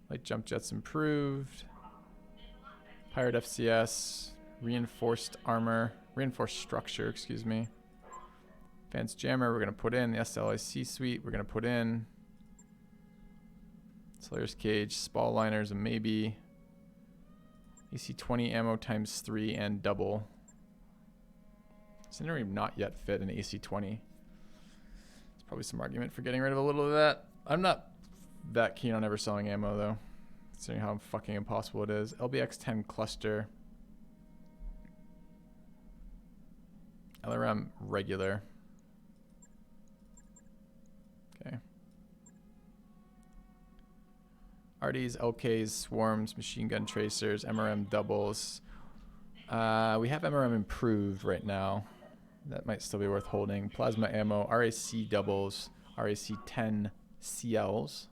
Light jump jets improved. Pirate FCS, reinforced armor, reinforced structure, excuse me. Advanced jammer, we're gonna put in the SLIC suite, we're gonna put in Slayer's cage, spall liners, a maybe. AC-20 ammo times 3 and double. Incendiary not yet fit an AC-20. There's probably some argument for getting rid of a little of that. I'm not that keen on ever selling ammo though, considering how fucking impossible it is. LBX-10 cluster. LRM regular. Okay. RDs, LKs, swarms, machine gun tracers, MRM doubles. We have MRM improved right now. That might still be worth holding. Plasma ammo, RAC doubles, RAC 10 CLs.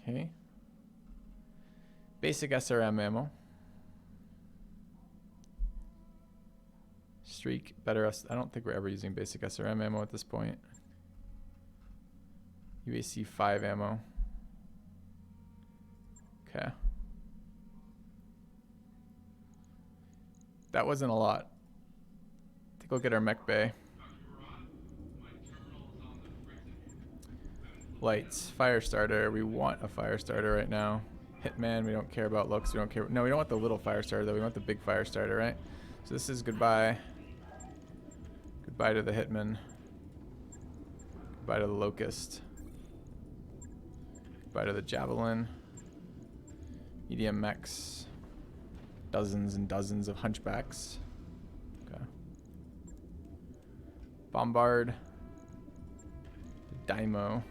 Okay. Basic SRM ammo. Streak, better I don't think we're ever using basic SRM ammo at this point. UAC 5 ammo. Okay. That wasn't a lot. I think we'll get our mech bay. Lights, fire starter. We want a fire starter right now. Hitman, we don't care about looks. We don't care. No, we don't want the little fire starter though. We want the big fire starter, right? So this is goodbye. Goodbye to the Hitman. Goodbye to the Locust. Goodbye to the Javelin. Medium mechs. Dozens and dozens of hunchbacks. Okay. Bombard. Dymo.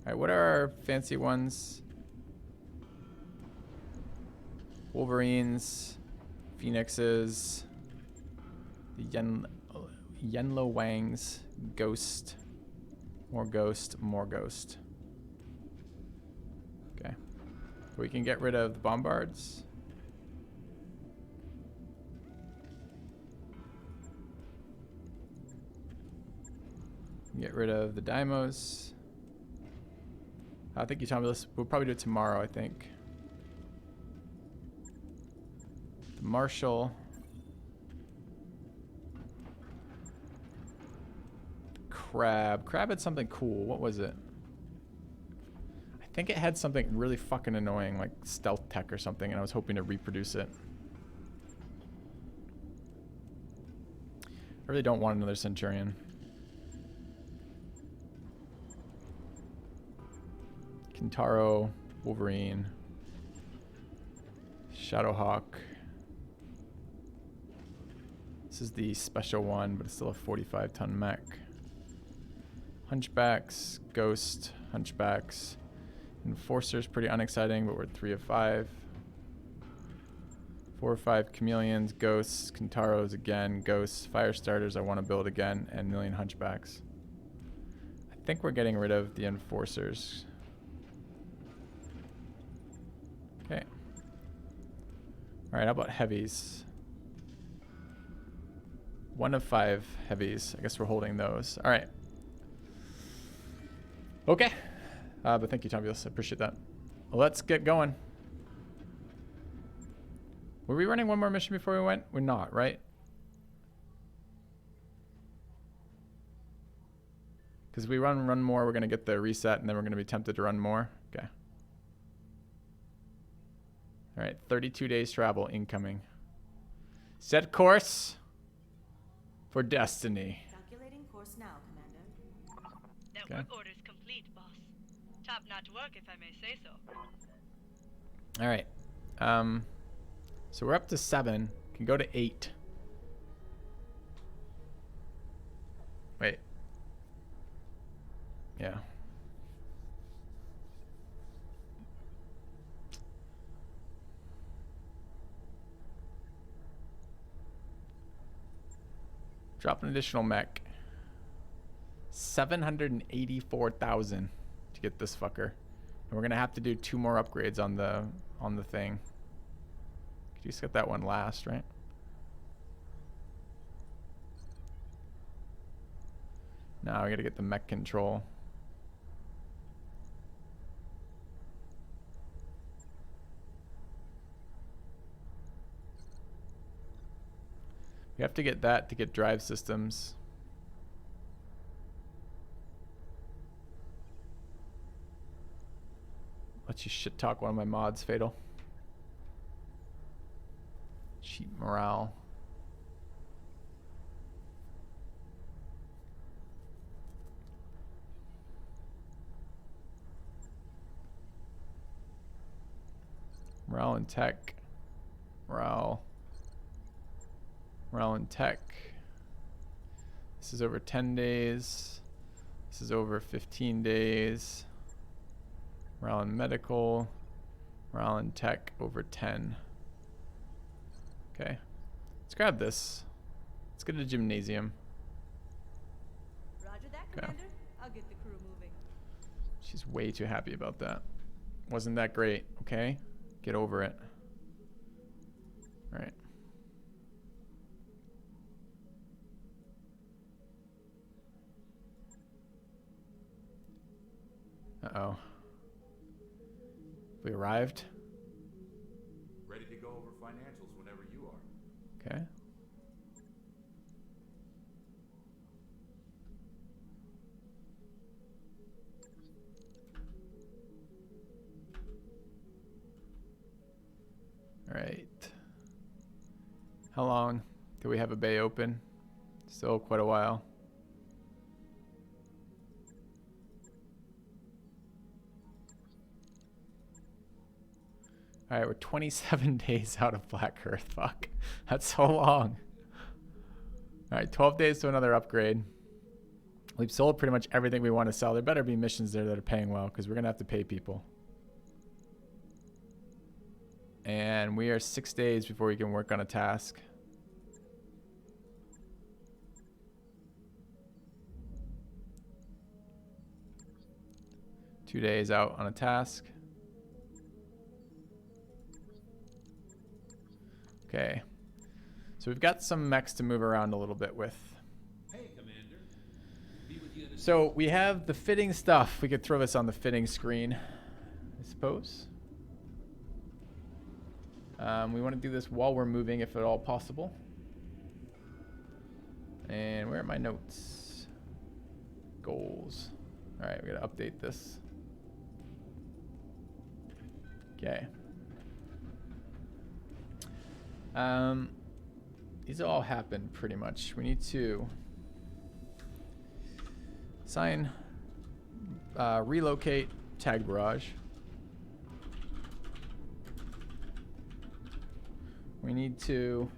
Alright, what are our fancy ones? Wolverines. Phoenixes. The Yenlo Wangs, Ghost, more Ghost, more Ghost. Okay. We can get rid of the Bombards. Get rid of the Dymos. I think you told me this. We'll probably do it tomorrow, I think. The Marshal. Crab. Crab had something cool. What was it? I think it had something really fucking annoying, like stealth tech or something, and I was hoping to reproduce it. I really don't want another Centurion. Kintaro, Wolverine, Shadowhawk. This is the special one, but it's still a 45-ton mech. Hunchbacks, Ghost, Hunchbacks. Enforcer's pretty unexciting, but we're at 3 of 5. 4 or 5 Chameleons, Ghosts, Kintaros again, Ghosts, Fire Starters I want to build again, and Million Hunchbacks. I think we're getting rid of the Enforcers. Okay. Alright, how about heavies? 1 of 5 heavies. I guess we're holding those. Alright. Okay. But thank you, Tomulus. I appreciate that. Well, let's get going. Were we running one more mission before we went? We're not, right? Because we run more, we're going to get the reset, and then we're going to be tempted to run more. Okay. All right, 32 days travel incoming. Set course for destiny. Calculating course now, Commander. Network orders complete, boss. Top-notch work, if I may say so. All right. So we're up to 7. Can go to 8. Yeah. Drop an additional mech. 784,000 to get this fucker. And we're gonna have to do 2 more upgrades on the thing. You just got that one last, right? Now we gotta get the mech control. We have to get that to get drive systems. Let you shit talk one of my mods, Fatal. Cheap morale. Morale and tech. Morale. Morale and tech. This is over 10 days. This is over 15 days. Morale and medical. Morale and tech over 10. Okay. Let's grab this. Let's get a gymnasium. Roger that, Okay. Commander. I'll get the crew moving. She's way too happy about that. Wasn't that great, okay? Get over it. All right. Uh-oh. We arrived. Ready to go over financials whenever you are. Okay. All right. How long do we have a bay open? Still quite a while. All right, we're 27 days out of Black Earth. Fuck. That's so long. All right, 12 days to another upgrade. We've sold pretty much everything we want to sell. There better be missions there that are paying well because we're going to have to pay people. And we are 6 days before we can work on a task. Two days out on a task. Okay. So we've got some mechs to move around a little bit with. Hey, Commander. Be with you in a So we have the fitting stuff. We could throw this on the fitting screen, I suppose. We want to do this while we're moving, if at all possible. And where are my notes? Goals. All right, we got to update this. Okay. These all happened pretty much. We need to sign, relocate tag barrage. We need to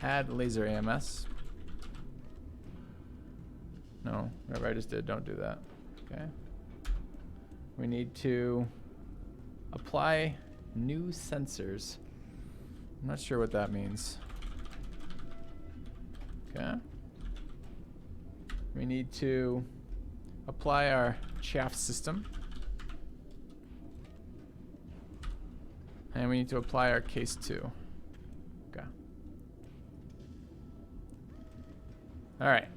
add laser AMS. No, whatever I just did, don't do that. Okay. We need to apply new sensors. I'm not sure what that means. Okay. We need to apply our chaff system. And we need to apply our case 2. Okay. All right.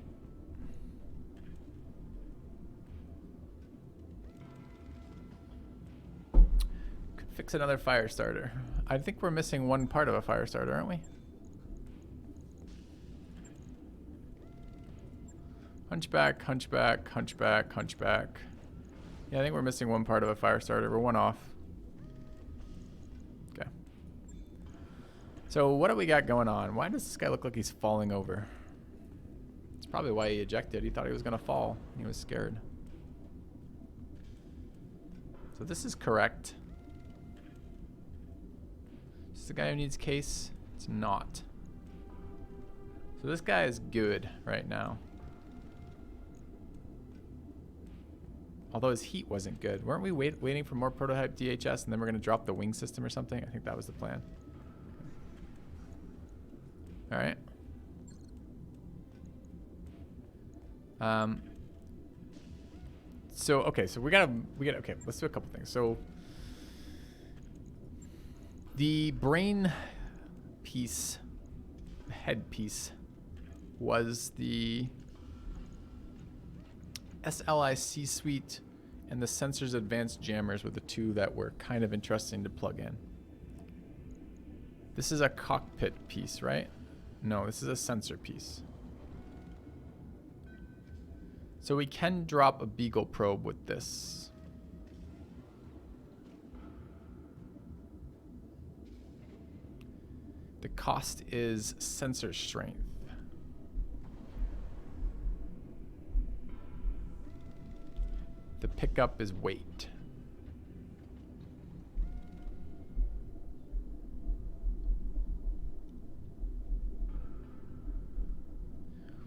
Could fix another fire starter. I think we're missing one part of a fire starter, aren't we? Hunchback, hunchback, hunchback, hunchback. Yeah, I think we're missing one part of a fire starter. We're one off. Okay. So what do we got going on? Why does this guy look like he's falling over? It's probably why he ejected. He thought he was going to fall. He was scared. So this is correct. Is this the guy who needs case? It's not. So this guy is good right now. Although his heat wasn't good. Weren't we waiting for more prototype DHS and then we're going to drop the wing system or something? I think that was the plan. All right. So, okay, so we gotta, okay, let's do a couple things. So the brain piece, the head piece, was the SLIC suite and the sensors advanced jammers were the two that were kind of interesting to plug in. This is a cockpit piece, right? No, this is a sensor piece. So we can drop a Beagle probe with this. The cost is sensor strength. The pickup is weight.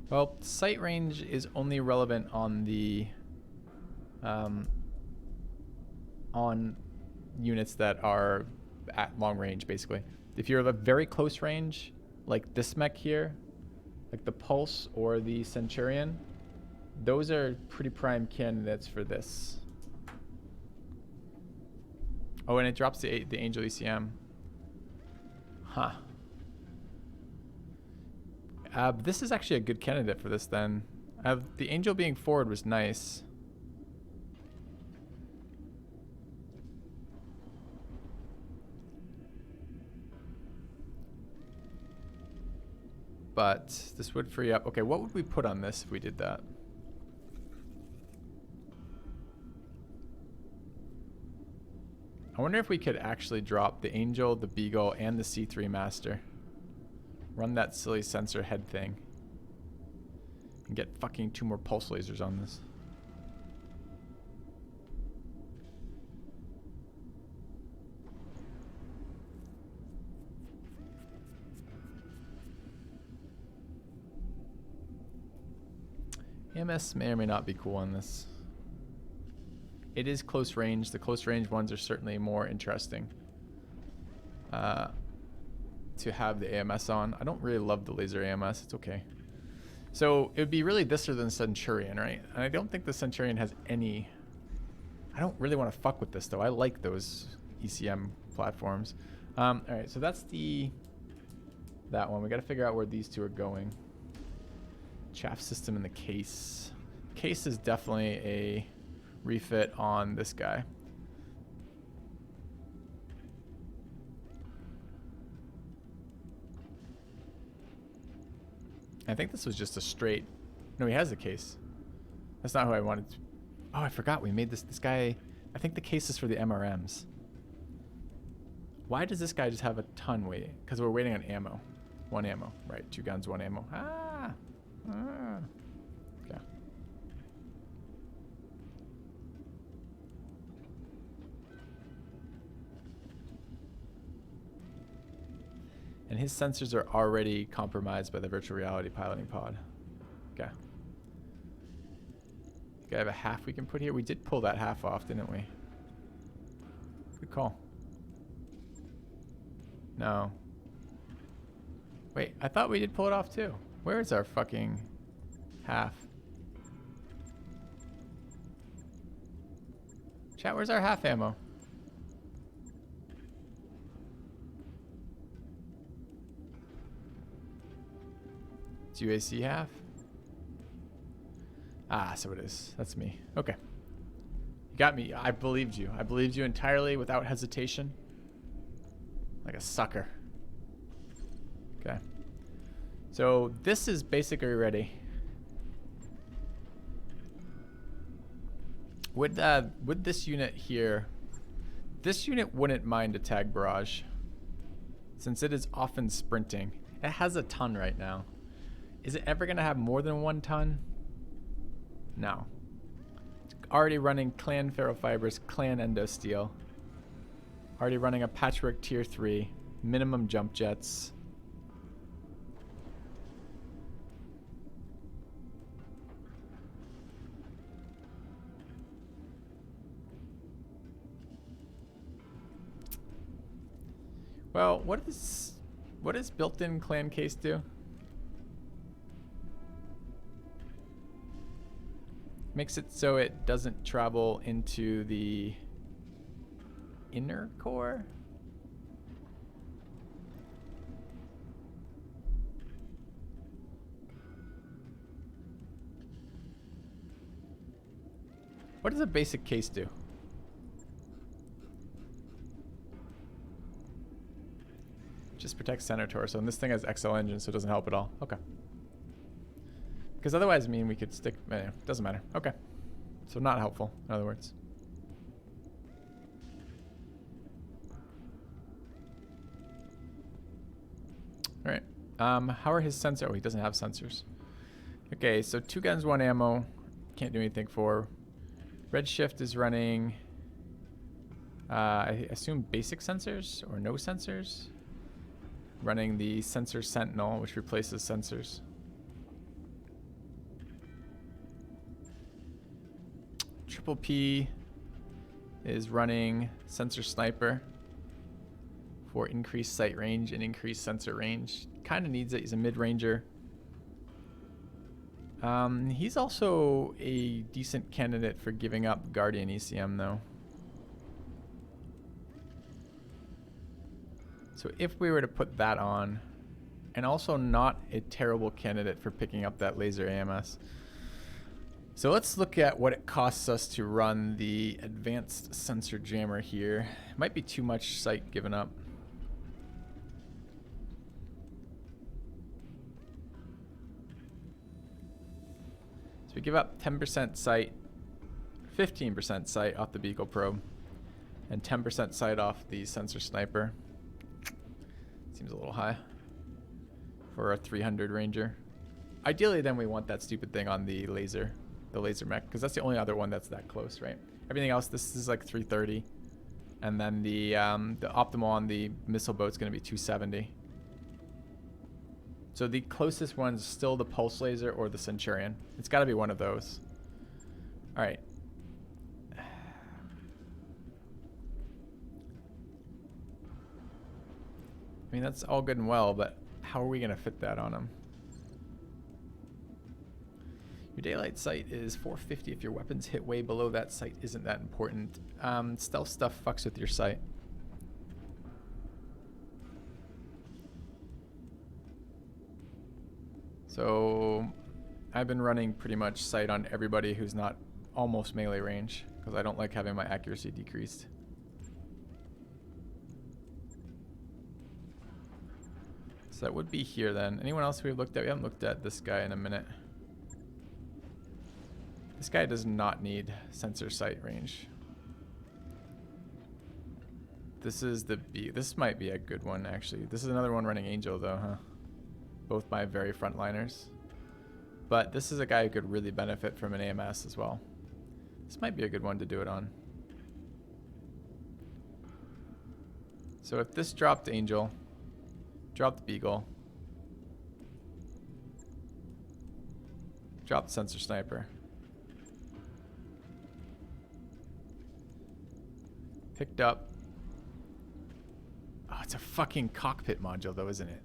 Well, sight range is only relevant on the on units that are at long range, basically. If you're at a very close range, like this mech here, like the Pulse or the Centurion, those are pretty prime candidates for this. Oh, and it drops the Angel ECM. Huh. This is actually a good candidate for this then. The Angel being forward was nice. But this would free up. Okay, what would we put on this if we did that? I wonder if we could actually drop the Angel, the Beagle, and the C3 Master. Run that silly sensor head thing. And get fucking 2 more pulse lasers on this. AMS may or may not be cool on this. It is close range. The close range ones are certainly more interesting to have the AMS on. I don't really love the laser AMS. It's okay. So it would be really this or the Centurion, right? And I don't think the Centurion has any... I don't really want to fuck with this, though. I like those ECM platforms. All right, so that's that one. We got to figure out where these two are going. Chaff system in the case. Case is definitely a refit on this guy. I think this was just a straight... No, he has a case. That's not who I wanted to... Oh, I forgot. We made this guy... I think the case is for the MRMs. Why does this guy just have a ton waiting? Because we're waiting on ammo. 1 ammo. Right, 2 guns, 1 ammo. Okay. And his sensors are already compromised by the virtual reality piloting pod. Okay. Do I have a half we can put here? We did pull that half off, didn't we? Good call. No. Wait, I thought we did pull it off too. Where is our fucking half? Chat, where's our half ammo? It's UAC half? Ah, so it is. That's me. Okay. You got me. I believed you. I believed you entirely without hesitation. Like a sucker. Okay. So this is basically ready. With this unit here, this unit wouldn't mind a tag barrage since it is often sprinting. It has a ton right now. Is it ever going to have more than 1 ton? No. It's already running clan ferrofibers, clan endosteel. Already running a patchwork tier 3, minimum jump jets. Well, what does built-in clan case do? Makes it so it doesn't travel into the inner core. What does a basic case do? Just protects center torso, and this thing has XL engine, so it doesn't help at all. Okay. Because otherwise, I mean, we could stick... doesn't matter. Okay. So not helpful, in other words. All right. How are his sensors? Oh, he doesn't have sensors. Okay, so 2 guns, 1 ammo. Can't do anything for. Red Shift is running... I assume basic sensors or no sensors. Running the Sensor Sentinel, which replaces sensors. Triple P is running Sensor Sniper for increased sight range and increased sensor range. Kind of needs it. He's a mid-ranger. He's also a decent candidate for giving up Guardian ECM, though. So if we were to put that on, and also not a terrible candidate for picking up that laser AMS. So let's look at what it costs us to run the advanced sensor jammer here. Might be too much sight given up. So we give up 10% sight, 15% sight off the Beagle probe, and 10% sight off the Sensor Sniper. Seems a little high for a 300 Ranger. Ideally, then we want that stupid thing on the laser mech, because that's the only other one that's that close, right? Everything else, this is like 330, and then the optimal on the missile boat's going to be 270. So the closest one's still the pulse laser or the Centurion. It's got to be one of those. All right. I mean, that's all good and well, but how are we going to fit that on him? Your daylight sight is 450 if your weapons hit way below that sight isn't that important. Stealth stuff fucks with your sight. So I've been running pretty much sight on everybody who's not almost melee range, because I don't like having my accuracy decreased. So that would be here then. Anyone else we've looked at? We haven't looked at this guy in a minute. This guy does not need sensor sight range. This is the B. This might be a good one, actually. This is another one running Angel, though, huh? Both my very frontliners. But this is a guy who could really benefit from an AMS as well. This might be a good one to do it on. So if this dropped Angel, dropped Beagle, dropped Sensor Sniper, picked up... Oh, it's a fucking cockpit module, though, isn't it?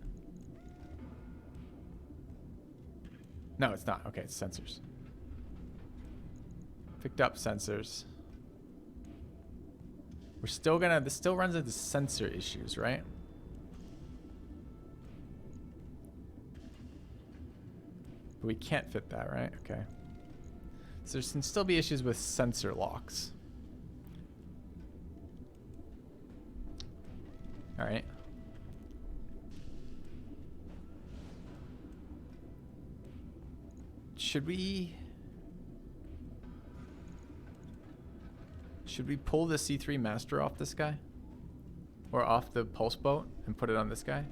No, it's not. Okay, it's sensors. Picked up sensors. We're still gonna... This still runs into sensor issues, right? But we can't fit that, right? Okay. So there can still be issues with sensor locks. All right. Should we pull the C3 Master off this guy? Or off the pulse boat and put it on this guy?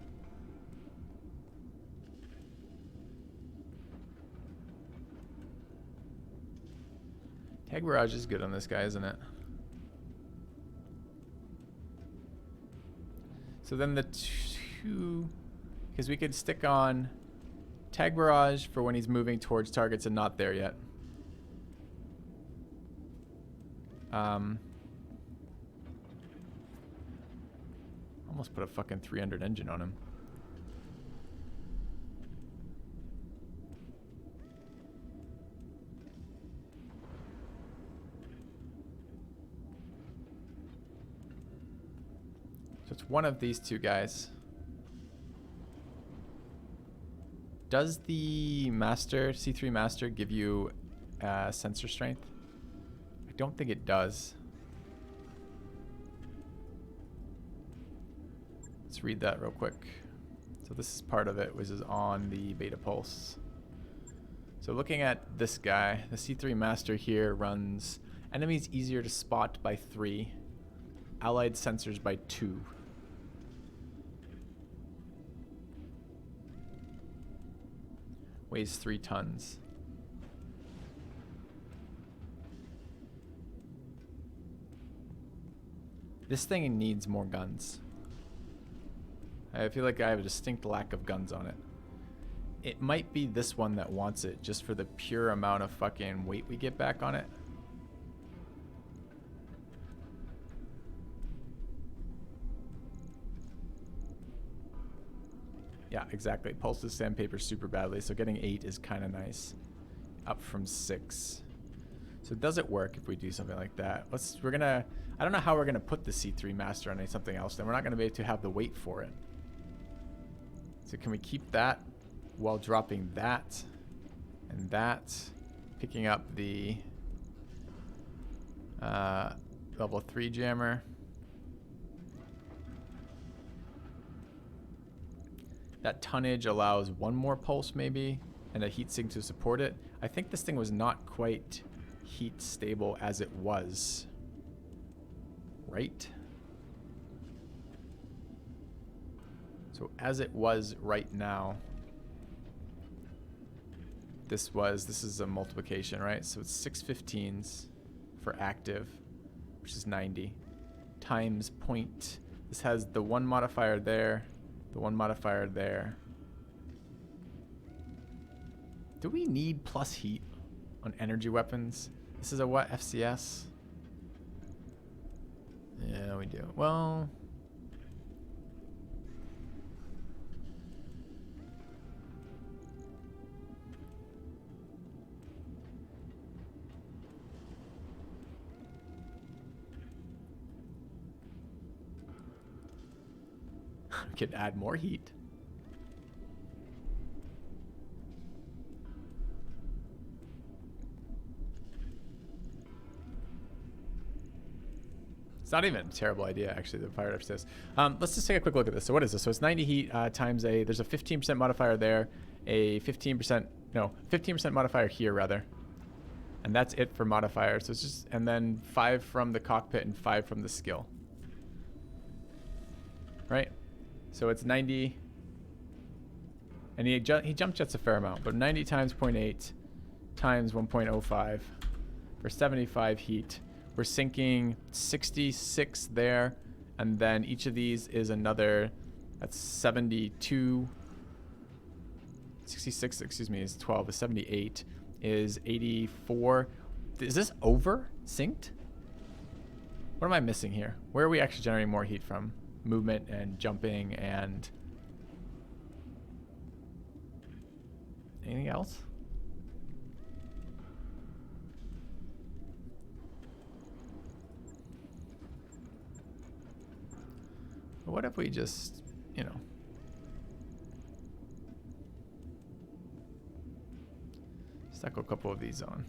Tag barrage is good on this guy, isn't it? So then the two, because we could stick on tag barrage for when he's moving towards targets and not there yet. Almost put a fucking 300 engine on him. So it's one of these two guys. Does the Master, C3 Master, give you sensor strength? I don't think it does. Let's read that real quick. So this is part of it, which is on the beta pulse. So looking at this guy, the C3 Master here runs enemies easier to spot by 3, allied sensors by 2. Weighs 3 tons. This thing needs more guns. I feel like I have a distinct lack of guns on it. It might be this one that wants it, just for the pure amount of fucking weight we get back on it. Yeah, exactly. Pulses sandpaper super badly, so getting 8 is kind of nice. Up from 6. So does it work if we do something like that? I don't know how we're gonna put the C3 Master on something else, then we're not gonna be able to have the weight for it. So can we keep that while dropping that and that, picking up the level 3 jammer. That tonnage allows 1 more pulse maybe, and a heatsink to support it. I think this thing was not quite heat stable as it was, right? So as it was right now, this is a multiplication, right? So it's 6 15s for active, which is 90, times point. This has the 1 modifier there, the 1 modifier there. Do we need plus heat on energy weapons? This is a what, FCS? Yeah, we do. Well, we could add more heat. It's not even a terrible idea, actually, the fired upstairs. Let's just take a quick look at this. So what is this? So it's 90 heat times there's a 15% modifier there, a 15% modifier here, rather. And that's it for modifiers. So it's just, and then 5 from the cockpit and 5 from the skill. Right? So it's 90, and he jump jets a fair amount, but 90 times 0.8 times 1.05 for 75 heat. We're sinking 66 there, and then each of these is another, that's 72, 66, excuse me, is 12, is 78, is 84. Is this over synced? What am I missing here? Where are we actually generating more heat from? Movement and jumping and anything else? What if we just, stack a couple of these on?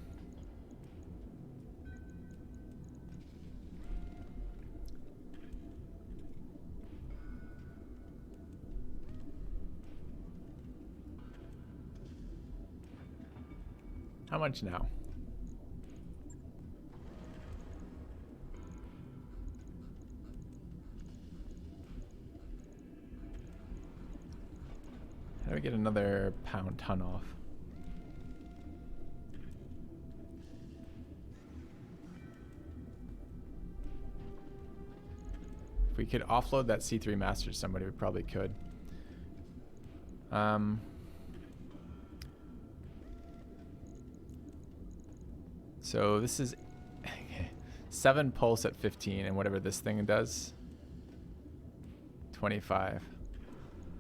How much now? How do we get another pound-ton off? If we could offload that C3 Master to somebody, we probably could. So this is 7 pulse at 15, and whatever this thing does. 25.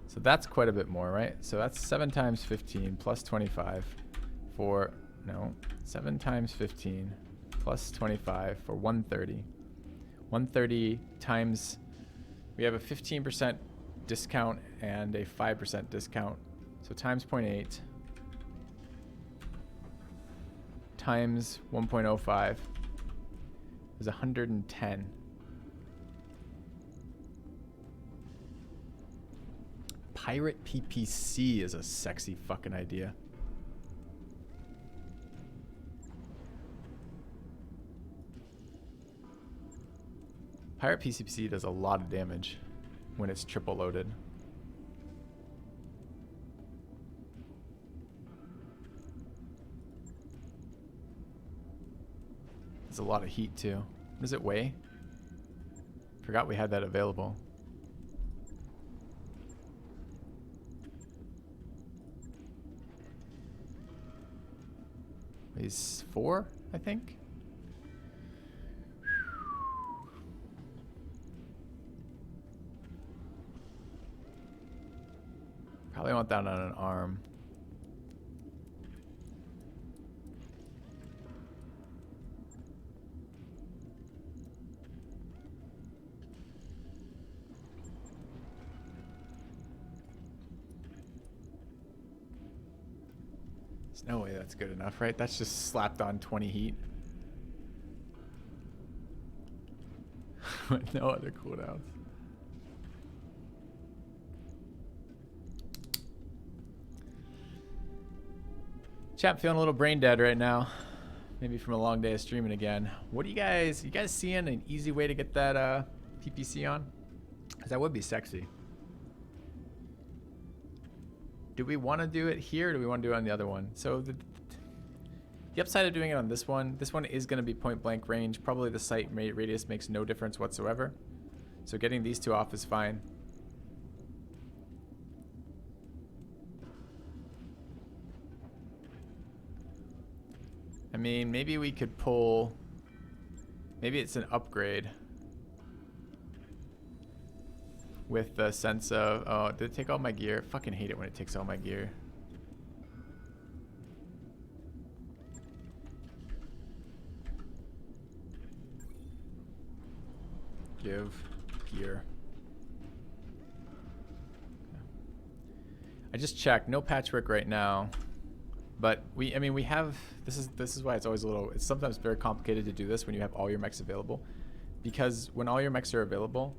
So that's quite a bit more, right? So that's 7 times 15 plus 25 for, no, 7 times 15 plus 25 for 130. 130 times, we have a 15% discount and a 5% discount. So times 0.8 times 1.05 is 110. Pirate PPC is a sexy fucking idea. Pirate PCC does a lot of damage when it's triple loaded. There's a lot of heat too. What does it weigh? Forgot we had that available. Weighs 4, I think. Probably want that on an arm. There's no way that's good enough, right? That's just slapped on 20 heat. With no other cooldowns. Chap feeling a little brain dead right now. Maybe from a long day of streaming again. What do you guys seeing an easy way to get that PPC on? Because that would be sexy. Do we want to do it here or do we want to do it on the other one? So the upside of doing it on this one is going to be point blank range. Probably the sight radius makes no difference whatsoever. So getting these two off is fine. I mean, maybe we could pull, maybe it's an upgrade with the sense of, oh, did it take all my gear? Fucking hate it when it takes all my gear. Give gear. I just checked, no patchwork right now. But we have, this is why it's always a little, it's sometimes very complicated to do this when you have all your mechs available. Because when all your mechs are available,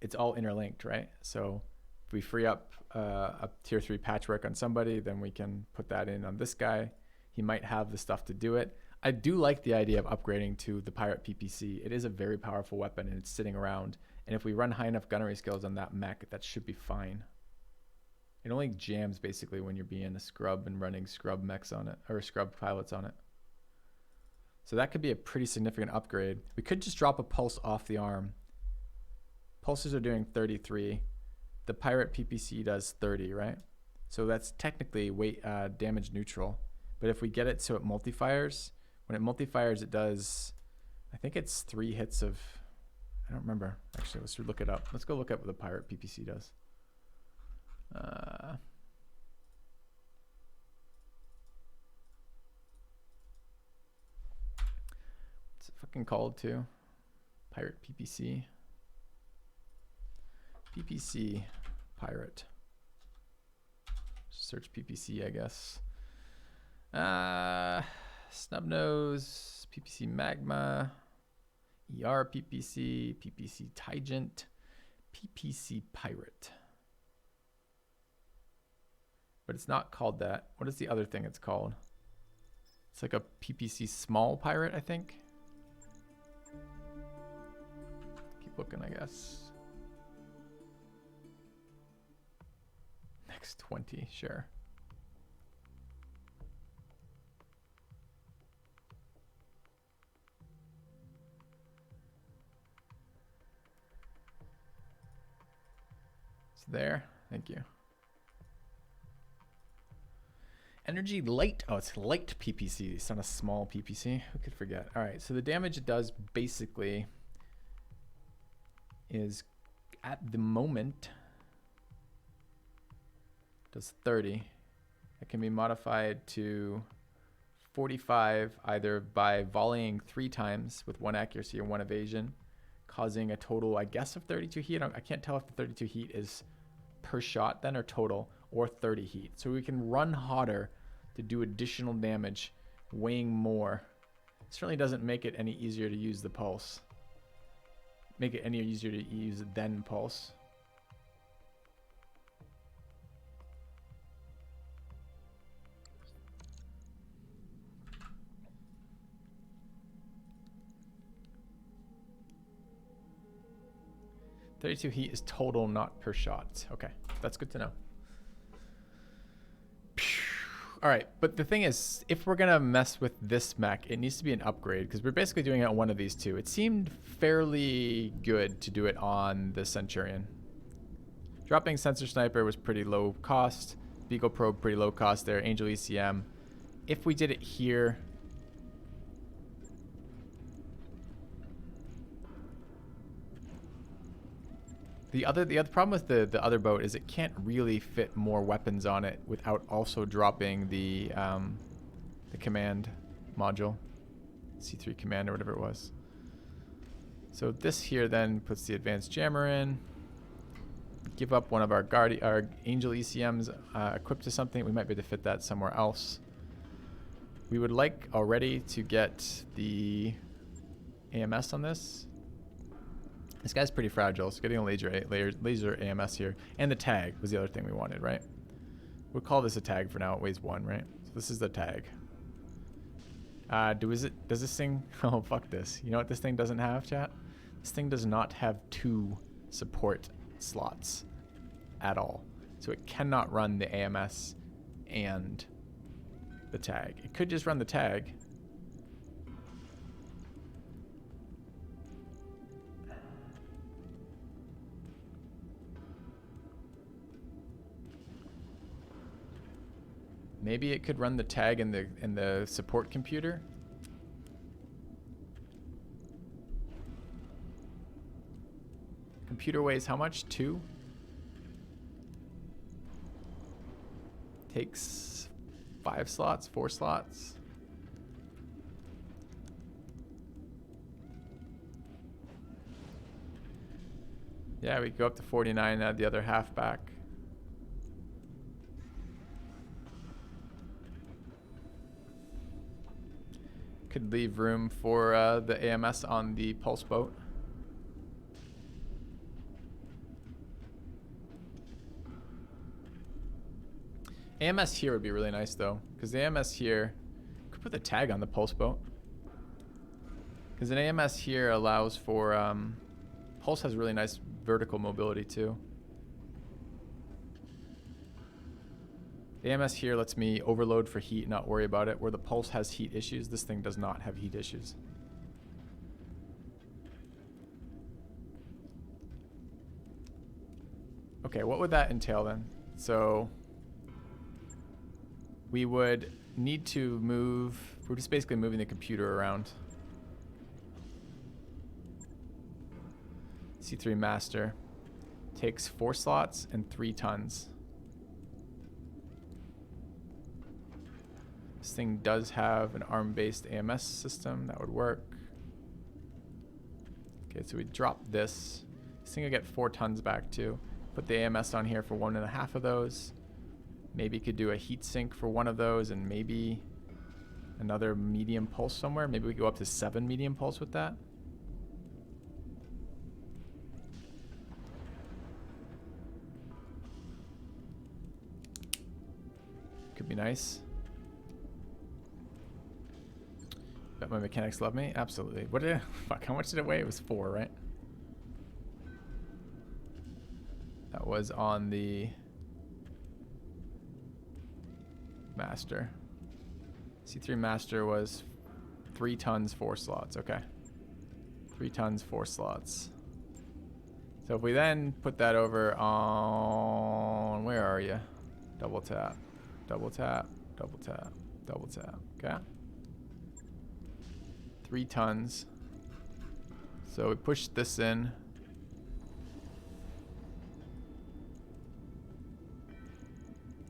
it's all interlinked, right? So if we free up a tier 3 patchwork on somebody, then we can put that in on this guy. He might have the stuff to do it. I do like the idea of upgrading to the Pirate PPC. It is a very powerful weapon and it's sitting around. And if we run high enough gunnery skills on that mech, that should be fine. It only jams basically when you're being a scrub and running scrub mechs on it, or scrub pilots on it. So that could be a pretty significant upgrade. We could just drop a pulse off the arm. Pulses are doing 33. The Pirate PPC does 30, right? So that's technically weight damage neutral. But if we get it so it multi-fires, when it multi-fires it does, I think it's 3 hits of, I don't remember. Actually, let's look it up. Let's go look up what the Pirate PPC does. What's it fucking called too? Pirate PPC. PPC Pirate. Search PPC, I guess. Snubnose, PPC Magma, ER PPC, PPC Tygent, PPC Pirate. But it's not called that. What is the other thing it's called? It's like a PPC small pirate, I think. Keep looking, I guess. Next 20, sure. It's there. Thank you. Energy light. Oh, it's light PPC. It's not a small PPC. Who could forget? All right. So the damage it does basically is at the moment does 30. It can be modified to 45 either by volleying 3 times with 1 accuracy or 1 evasion, causing a total, I guess, of 32 heat. I can't tell if the 32 heat is per shot then or total, or 30 heat. So we can run hotter to do additional damage, weighing more. It certainly doesn't make it any easier to use the pulse. Make it any easier to use than pulse. .32 heat is total, not per shot. Okay, that's good to know. All right, but the thing is, if we're gonna mess with this mech, it needs to be an upgrade because we're basically doing it on one of these two. It seemed fairly good to do it on the Centurion. Dropping Sensor Sniper was pretty low cost. Beagle Probe pretty low cost there. Angel ECM. If we did it here, the other problem with the other boat is it can't really fit more weapons on it without also dropping the command module, C3 command or whatever it was. So this here then puts the advanced jammer in. Give up one of our Angel ECMs equipped to something. We might be able to fit that somewhere else. We would like already to get the AMS on this. This guy's pretty fragile, so getting a laser AMS here. And the tag was the other thing we wanted, right? We'll call this a tag for now. It weighs 1, right? So this is the tag. Does this thing... Oh, fuck this. You know what this thing doesn't have, chat? This thing does not have 2 support slots at all. So it cannot run the AMS and the tag. It could just run the tag. Maybe it could run the tag in the support computer. Computer weighs how much? 2? Takes 5 slots, 4 slots. Yeah, we go up to 49, add the other half back. Could leave room for the AMS on the pulse boat. AMS here would be really nice though, because the AMS here could put the tag on the pulse boat. Because an AMS here allows for pulse has really nice vertical mobility too. The AMS here lets me overload for heat, not worry about it. Where the pulse has heat issues, this thing does not have heat issues. Okay, what would that entail then? So we would need to move, we're just basically moving the computer around. C3 master takes 4 slots and 3 tons. This thing does have an ARM-based AMS system that would work. Okay, so we drop this. This thing will get 4 tons back too. Put the AMS on here for 1.5 of those. Maybe could do a heat sink for 1 of those and maybe another medium pulse somewhere. Maybe we go up to 7 medium pulse with that. Could be nice. Bet my mechanics love me? Absolutely. What did it, fuck, how much did it weigh? It was 4, right? That was on the master. C3 master was 3 tons, 4 slots. Okay. 3 tons, 4 slots. So if we then put that over on, where are you? Double tap, double tap, double tap, double tap. Okay. 3 tons. So we push this in.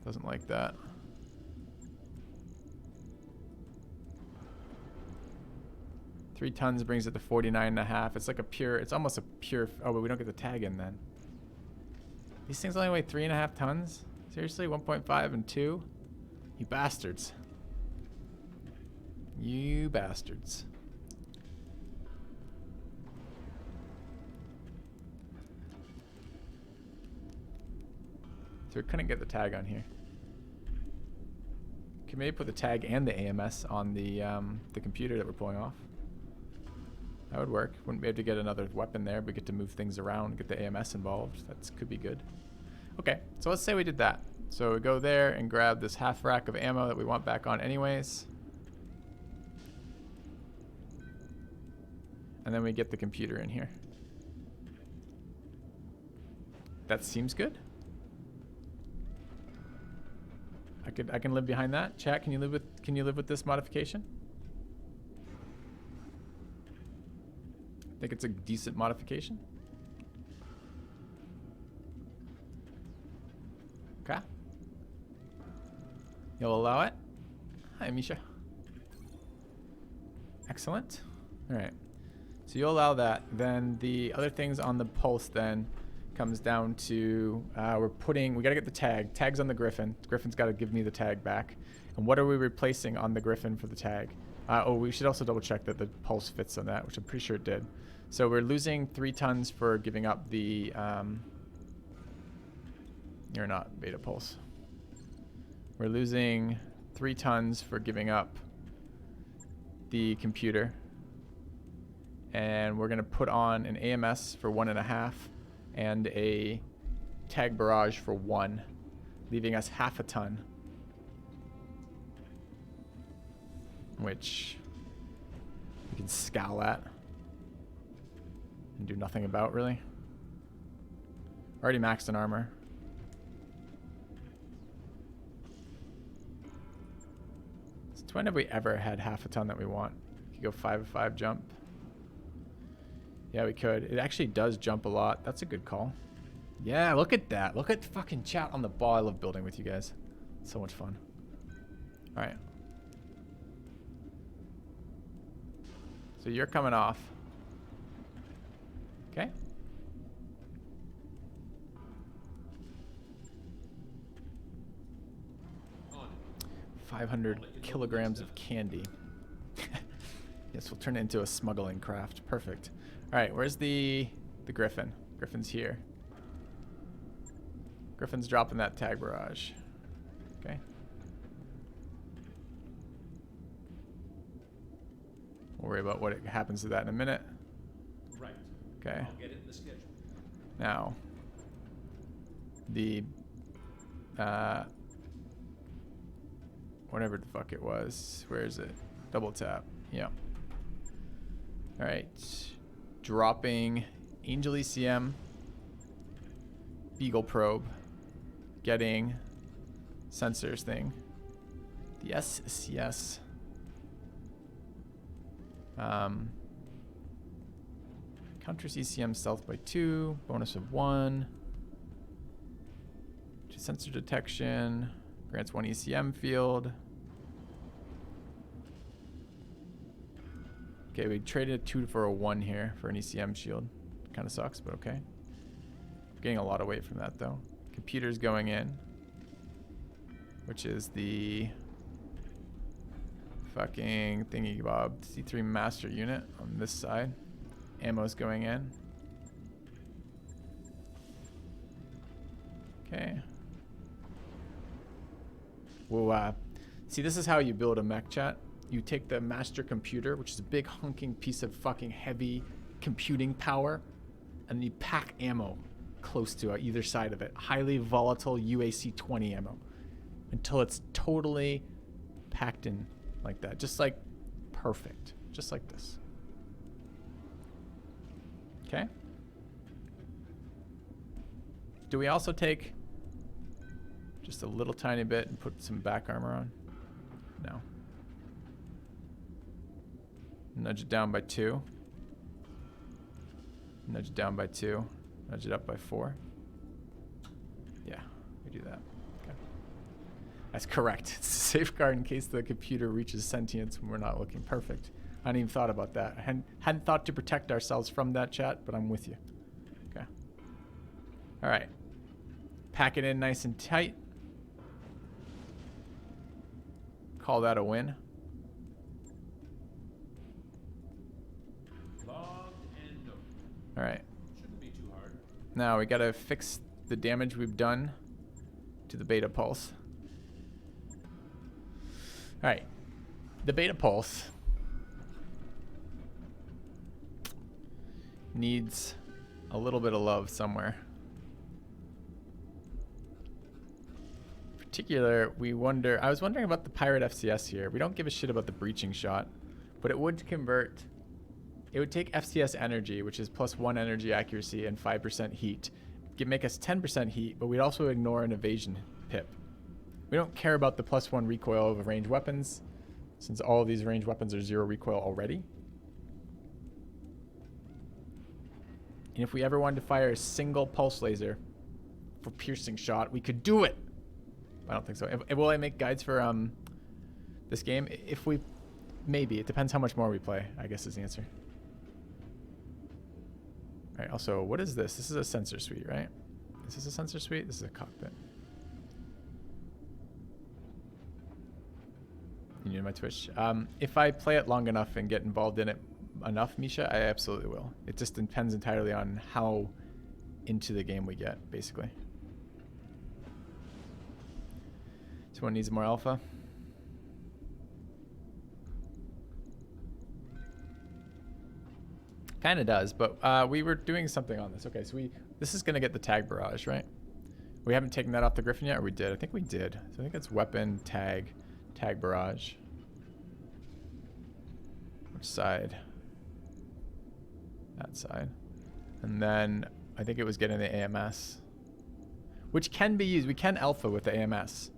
Doesn't like that. Three tons brings it to 49.5. It's like a pure, it's almost a pure, oh, but we don't get the tag in then. These things only weigh 3.5 tons? Seriously, 1.5 and 2? You bastards. You bastards. So we couldn't get the tag on here. Can maybe put the tag and the AMS on the computer that we're pulling off. That would work. Wouldn't be able to get another weapon there, but we get to move things around, get the AMS involved. That could be good. Okay, so let's say we did that. So we go there and grab this half rack of ammo that we want back on anyways. And then we get the computer in here. That seems good. I can live behind that. Chat, can you live with this modification? I think it's a decent modification. Okay. You'll allow it? Hi, Misha. Excellent. All right. So you'll allow that. Then the other things on the pulse then comes down to we got to get the tag. Tag's on the Griffin. Griffin's got to give me the tag back. And what are we replacing on the Griffin for the tag? Oh, we should also double check that the pulse fits on that, which I'm pretty sure it did. So we're losing 3 tons for giving up the... you're not beta pulse. We're losing 3 tons for giving up the computer. And we're going to put on an AMS for 1.5 and a tag barrage for 1, leaving us half a ton. Which we can scowl at and do nothing about, really. Already maxed in armor. Since when have we ever had half a ton that we want? We could go 5-5 jump. Yeah, we could. It actually does jump a lot. That's a good call. Yeah, look at that. Look at fucking chat on the ball. I love building with you guys. It's so much fun. All right. So you're coming off. Okay. On. 500 kilograms of candy. Yes, we'll turn it into a smuggling craft. Perfect. All right, where's the Griffin? Griffin's here. Griffin's dropping that tag barrage. Okay. We'll worry about what happens to that in a minute. Right. Okay. I'll get it in the schedule. Now, the whatever the fuck it was. Where is it? Double tap. Yeah. All right. Dropping Angel ECM, Beagle probe, getting sensors thing. The SCS. Counters ECM stealth by 2, bonus of 1. Sensor detection, grants 1 ECM field. Okay, we traded a 2 for a 1 here for an ECM shield. Kind of sucks, but okay. Getting a lot away from that though. Computer's going in, which is the fucking thingy bob C3 master unit on this side. Ammo's going in. Okay. Well, see, this is how you build a mech, chat. You take the master computer, which is a big hunking piece of fucking heavy computing power, and you pack ammo close to either side of it. Highly volatile UAC-20 ammo until it's totally packed in like that. Just like perfect. Just like this. Okay. Do we also take just a little tiny bit and put some back armor on? No. Nudge it down by 2. Nudge it down by 2. Nudge it up by 4. Yeah, we do that. Okay. That's correct. It's a safeguard in case the computer reaches sentience when we're not looking. Perfect. I hadn't even thought about that. I hadn't thought to protect ourselves from that, chat, but I'm with you. Okay. All right. Pack it in nice and tight. Call that a win. All right. Shouldn't be too hard. Now we gotta fix the damage we've done to the beta pulse. All right. The beta pulse needs a little bit of love somewhere. Particular, I was wondering about the pirate FCS here. We don't give a shit about the breaching shot, but it would convert. It would take FCS energy, which is +1 energy accuracy and 5% heat. It'd make us 10% heat, but we'd also ignore an evasion pip. We don't care about the +1 recoil of ranged weapons, since all of these ranged weapons are 0 recoil already. And if we ever wanted to fire a single pulse laser for piercing shot, we could do it. I don't think so. Will I make guides for this game? If we, maybe. It depends how much more we play, I guess is the answer. All right, also, what is this? This is a sensor suite, right? Is this a sensor suite? This is a cockpit. You need my Twitch. If I play it long enough and get involved in it enough, Misha, I absolutely will. It just depends entirely on how into the game we get, basically. Someone needs more alpha. Kind of does, but we were doing something on this. Okay, so this is going to get the tag barrage, right? We haven't taken that off the Griffin yet, or we did? I think we did. So I think it's weapon, tag barrage. Which side? That side. And then I think it was getting the AMS, which can be used. We can alpha with the AMS.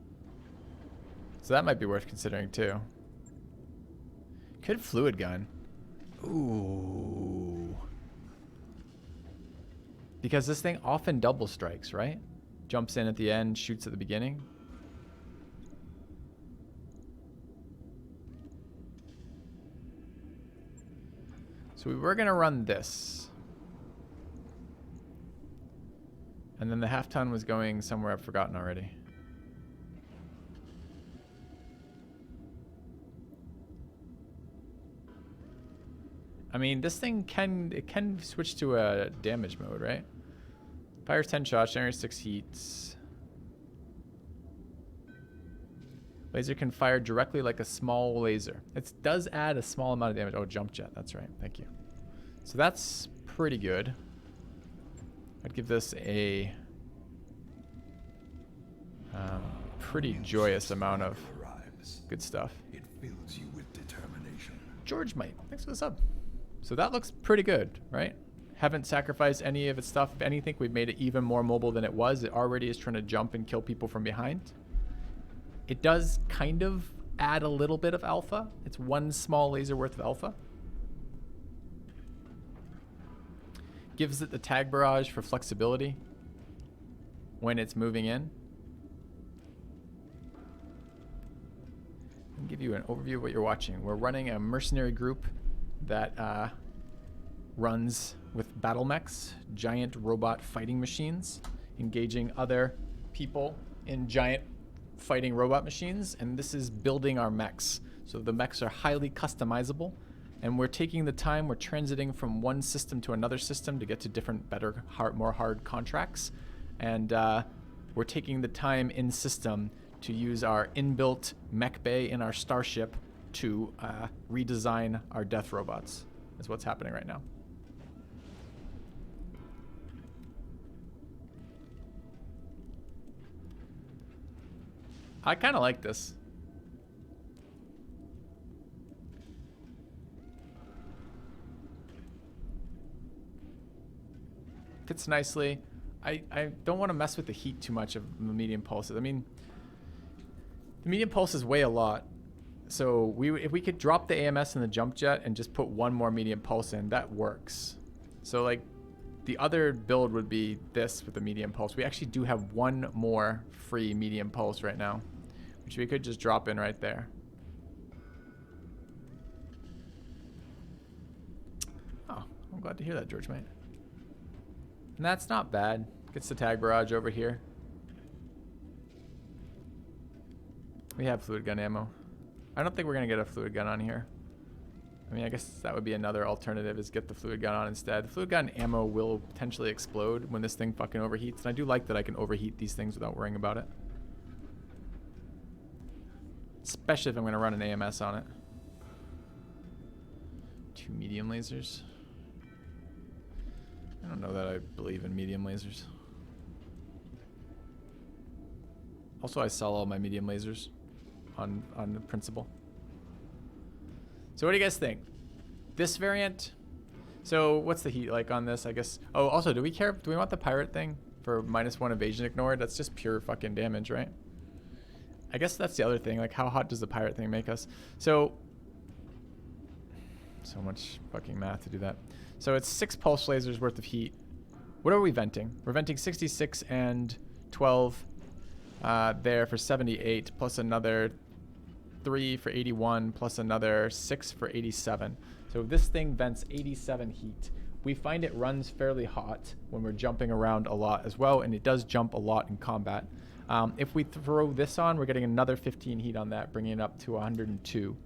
So that might be worth considering too. Could fluid gun. Ooh. Because this thing often double strikes, right? Jumps in at the end, shoots at the beginning. So we were going to run this. And then the half ton was going somewhere I've forgotten already. I mean, this thing can switch to a damage mode, right? Fires 10 shots, generates 6 heats. Laser can fire directly like a small laser. It does add a small amount of damage. Oh, jump jet. That's right. Thank you. So that's pretty good. I'd give this a pretty joyous amount of good stuff. It fills you with determination. George might. Thanks for the sub. So that looks pretty good, right? Haven't sacrificed any of its stuff. If anything, we've made it even more mobile than it was. It already is trying to jump and kill people from behind. It does kind of add a little bit of alpha. It's one small laser worth of alpha. Gives it the tag barrage for flexibility when it's moving in. I'll give you an overview of what you're watching. We're running a mercenary group that runs with battle mechs, giant robot fighting machines, engaging other people in giant fighting robot machines, and this is building our mechs. So the mechs are highly customizable, and we're taking the time, we're transiting from one system to another system to get to different, better, more hard contracts, and we're taking the time in system to use our inbuilt mech bay in our starship to redesign our death robots. Is what's happening right now. I kind of like this. Fits nicely. I don't want to mess with the heat too much of the medium pulses. I mean, the medium pulses weigh a lot. So if we could drop the AMS and the jump jet and just put one more medium pulse in, that works. So like the other build would be this with the medium pulse. We actually do have one more free medium pulse right now. We which we could just drop in right there. Oh, I'm glad to hear that, George, mate. And that's not bad. Gets the tag barrage over here. We have fluid gun ammo. I don't think we're going to get a fluid gun on here. I mean, I guess that would be another alternative, is get the fluid gun on instead. The fluid gun ammo will potentially explode when this thing fucking overheats. And I do like that I can overheat these things without worrying about it. Especially if I'm going to run an AMS on it. 2 medium lasers. I don't know that I believe in medium lasers. Also, I sell all my medium lasers on the principle. So what do you guys think? This variant, so what's the heat like on this, I guess? Oh, also, do we want the pirate thing for -1 evasion ignored? That's just pure fucking damage, right? I guess that's the other thing, like how hot does the pirate thing make us? So much fucking math to do that. So it's 6 pulse lasers worth of heat. What are we venting? We're venting 66 and 12 there for 78, plus another 3 for 81, plus another 6 for 87. So this thing vents 87 heat. We find it runs fairly hot when we're jumping around a lot as well, and it does jump a lot in combat. If we throw this on, we're getting another 15 heat on that, bringing it up to 102.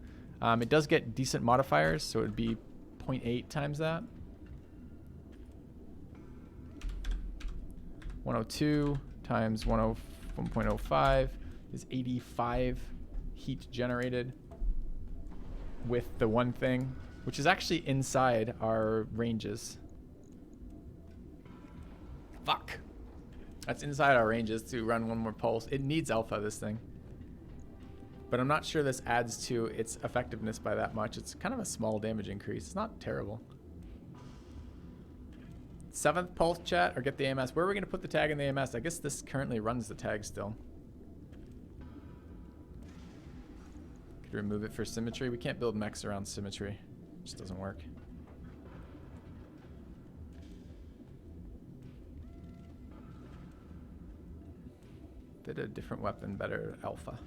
It does get decent modifiers, so it would be 0.8 times that. 102 times 1.05 is 85 heat generated with the one thing, which is actually inside our ranges. Fuck. That's inside our ranges to run one more pulse. It needs alpha, this thing. But I'm not sure this adds to its effectiveness by that much. It's kind of a small damage increase. It's not terrible. 7th pulse, chat, or get the AMS. Where are we going to put the tag in the AMS? I guess this currently runs the tag still. Could remove it for symmetry. We can't build mechs around symmetry. It just doesn't work. Bit of different weapon, better alpha.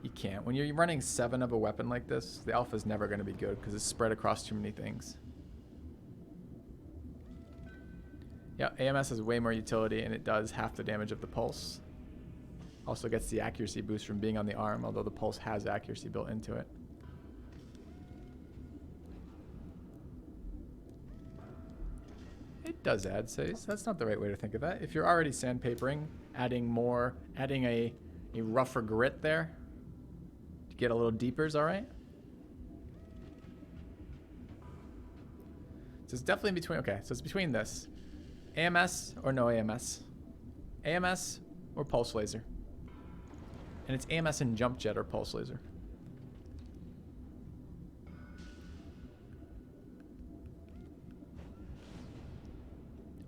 You can't. When you're running 7 of a weapon like this, the alpha is never going to be good because it's spread across too many things. Yeah, AMS has way more utility, and it does half the damage of the pulse. Also gets the accuracy boost from being on the arm, although the pulse has accuracy built into it. It does add saves. That's not the right way to think of that. If you're already sandpapering, adding a rougher grit there to get a little deeper is all right. So it's definitely in between. Okay, so it's between this. AMS or no AMS. AMS or pulse laser. And it's AMS and jump jet or pulse laser.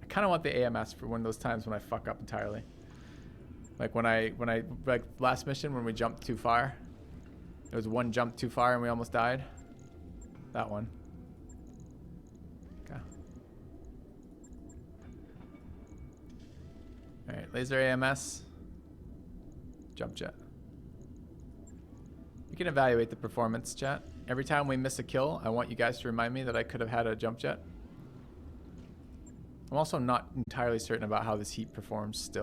I kind of want the AMS for one of those times when I fuck up entirely. Like when I like last mission when we jumped too far. It was one jump too far and we almost died. That one. Okay. Alright, laser AMS. Jump jet. We can evaluate the performance, chat. Every time we miss a kill, I want you guys to remind me that I could have had a jump jet. I'm also not entirely certain about how this heat performs still.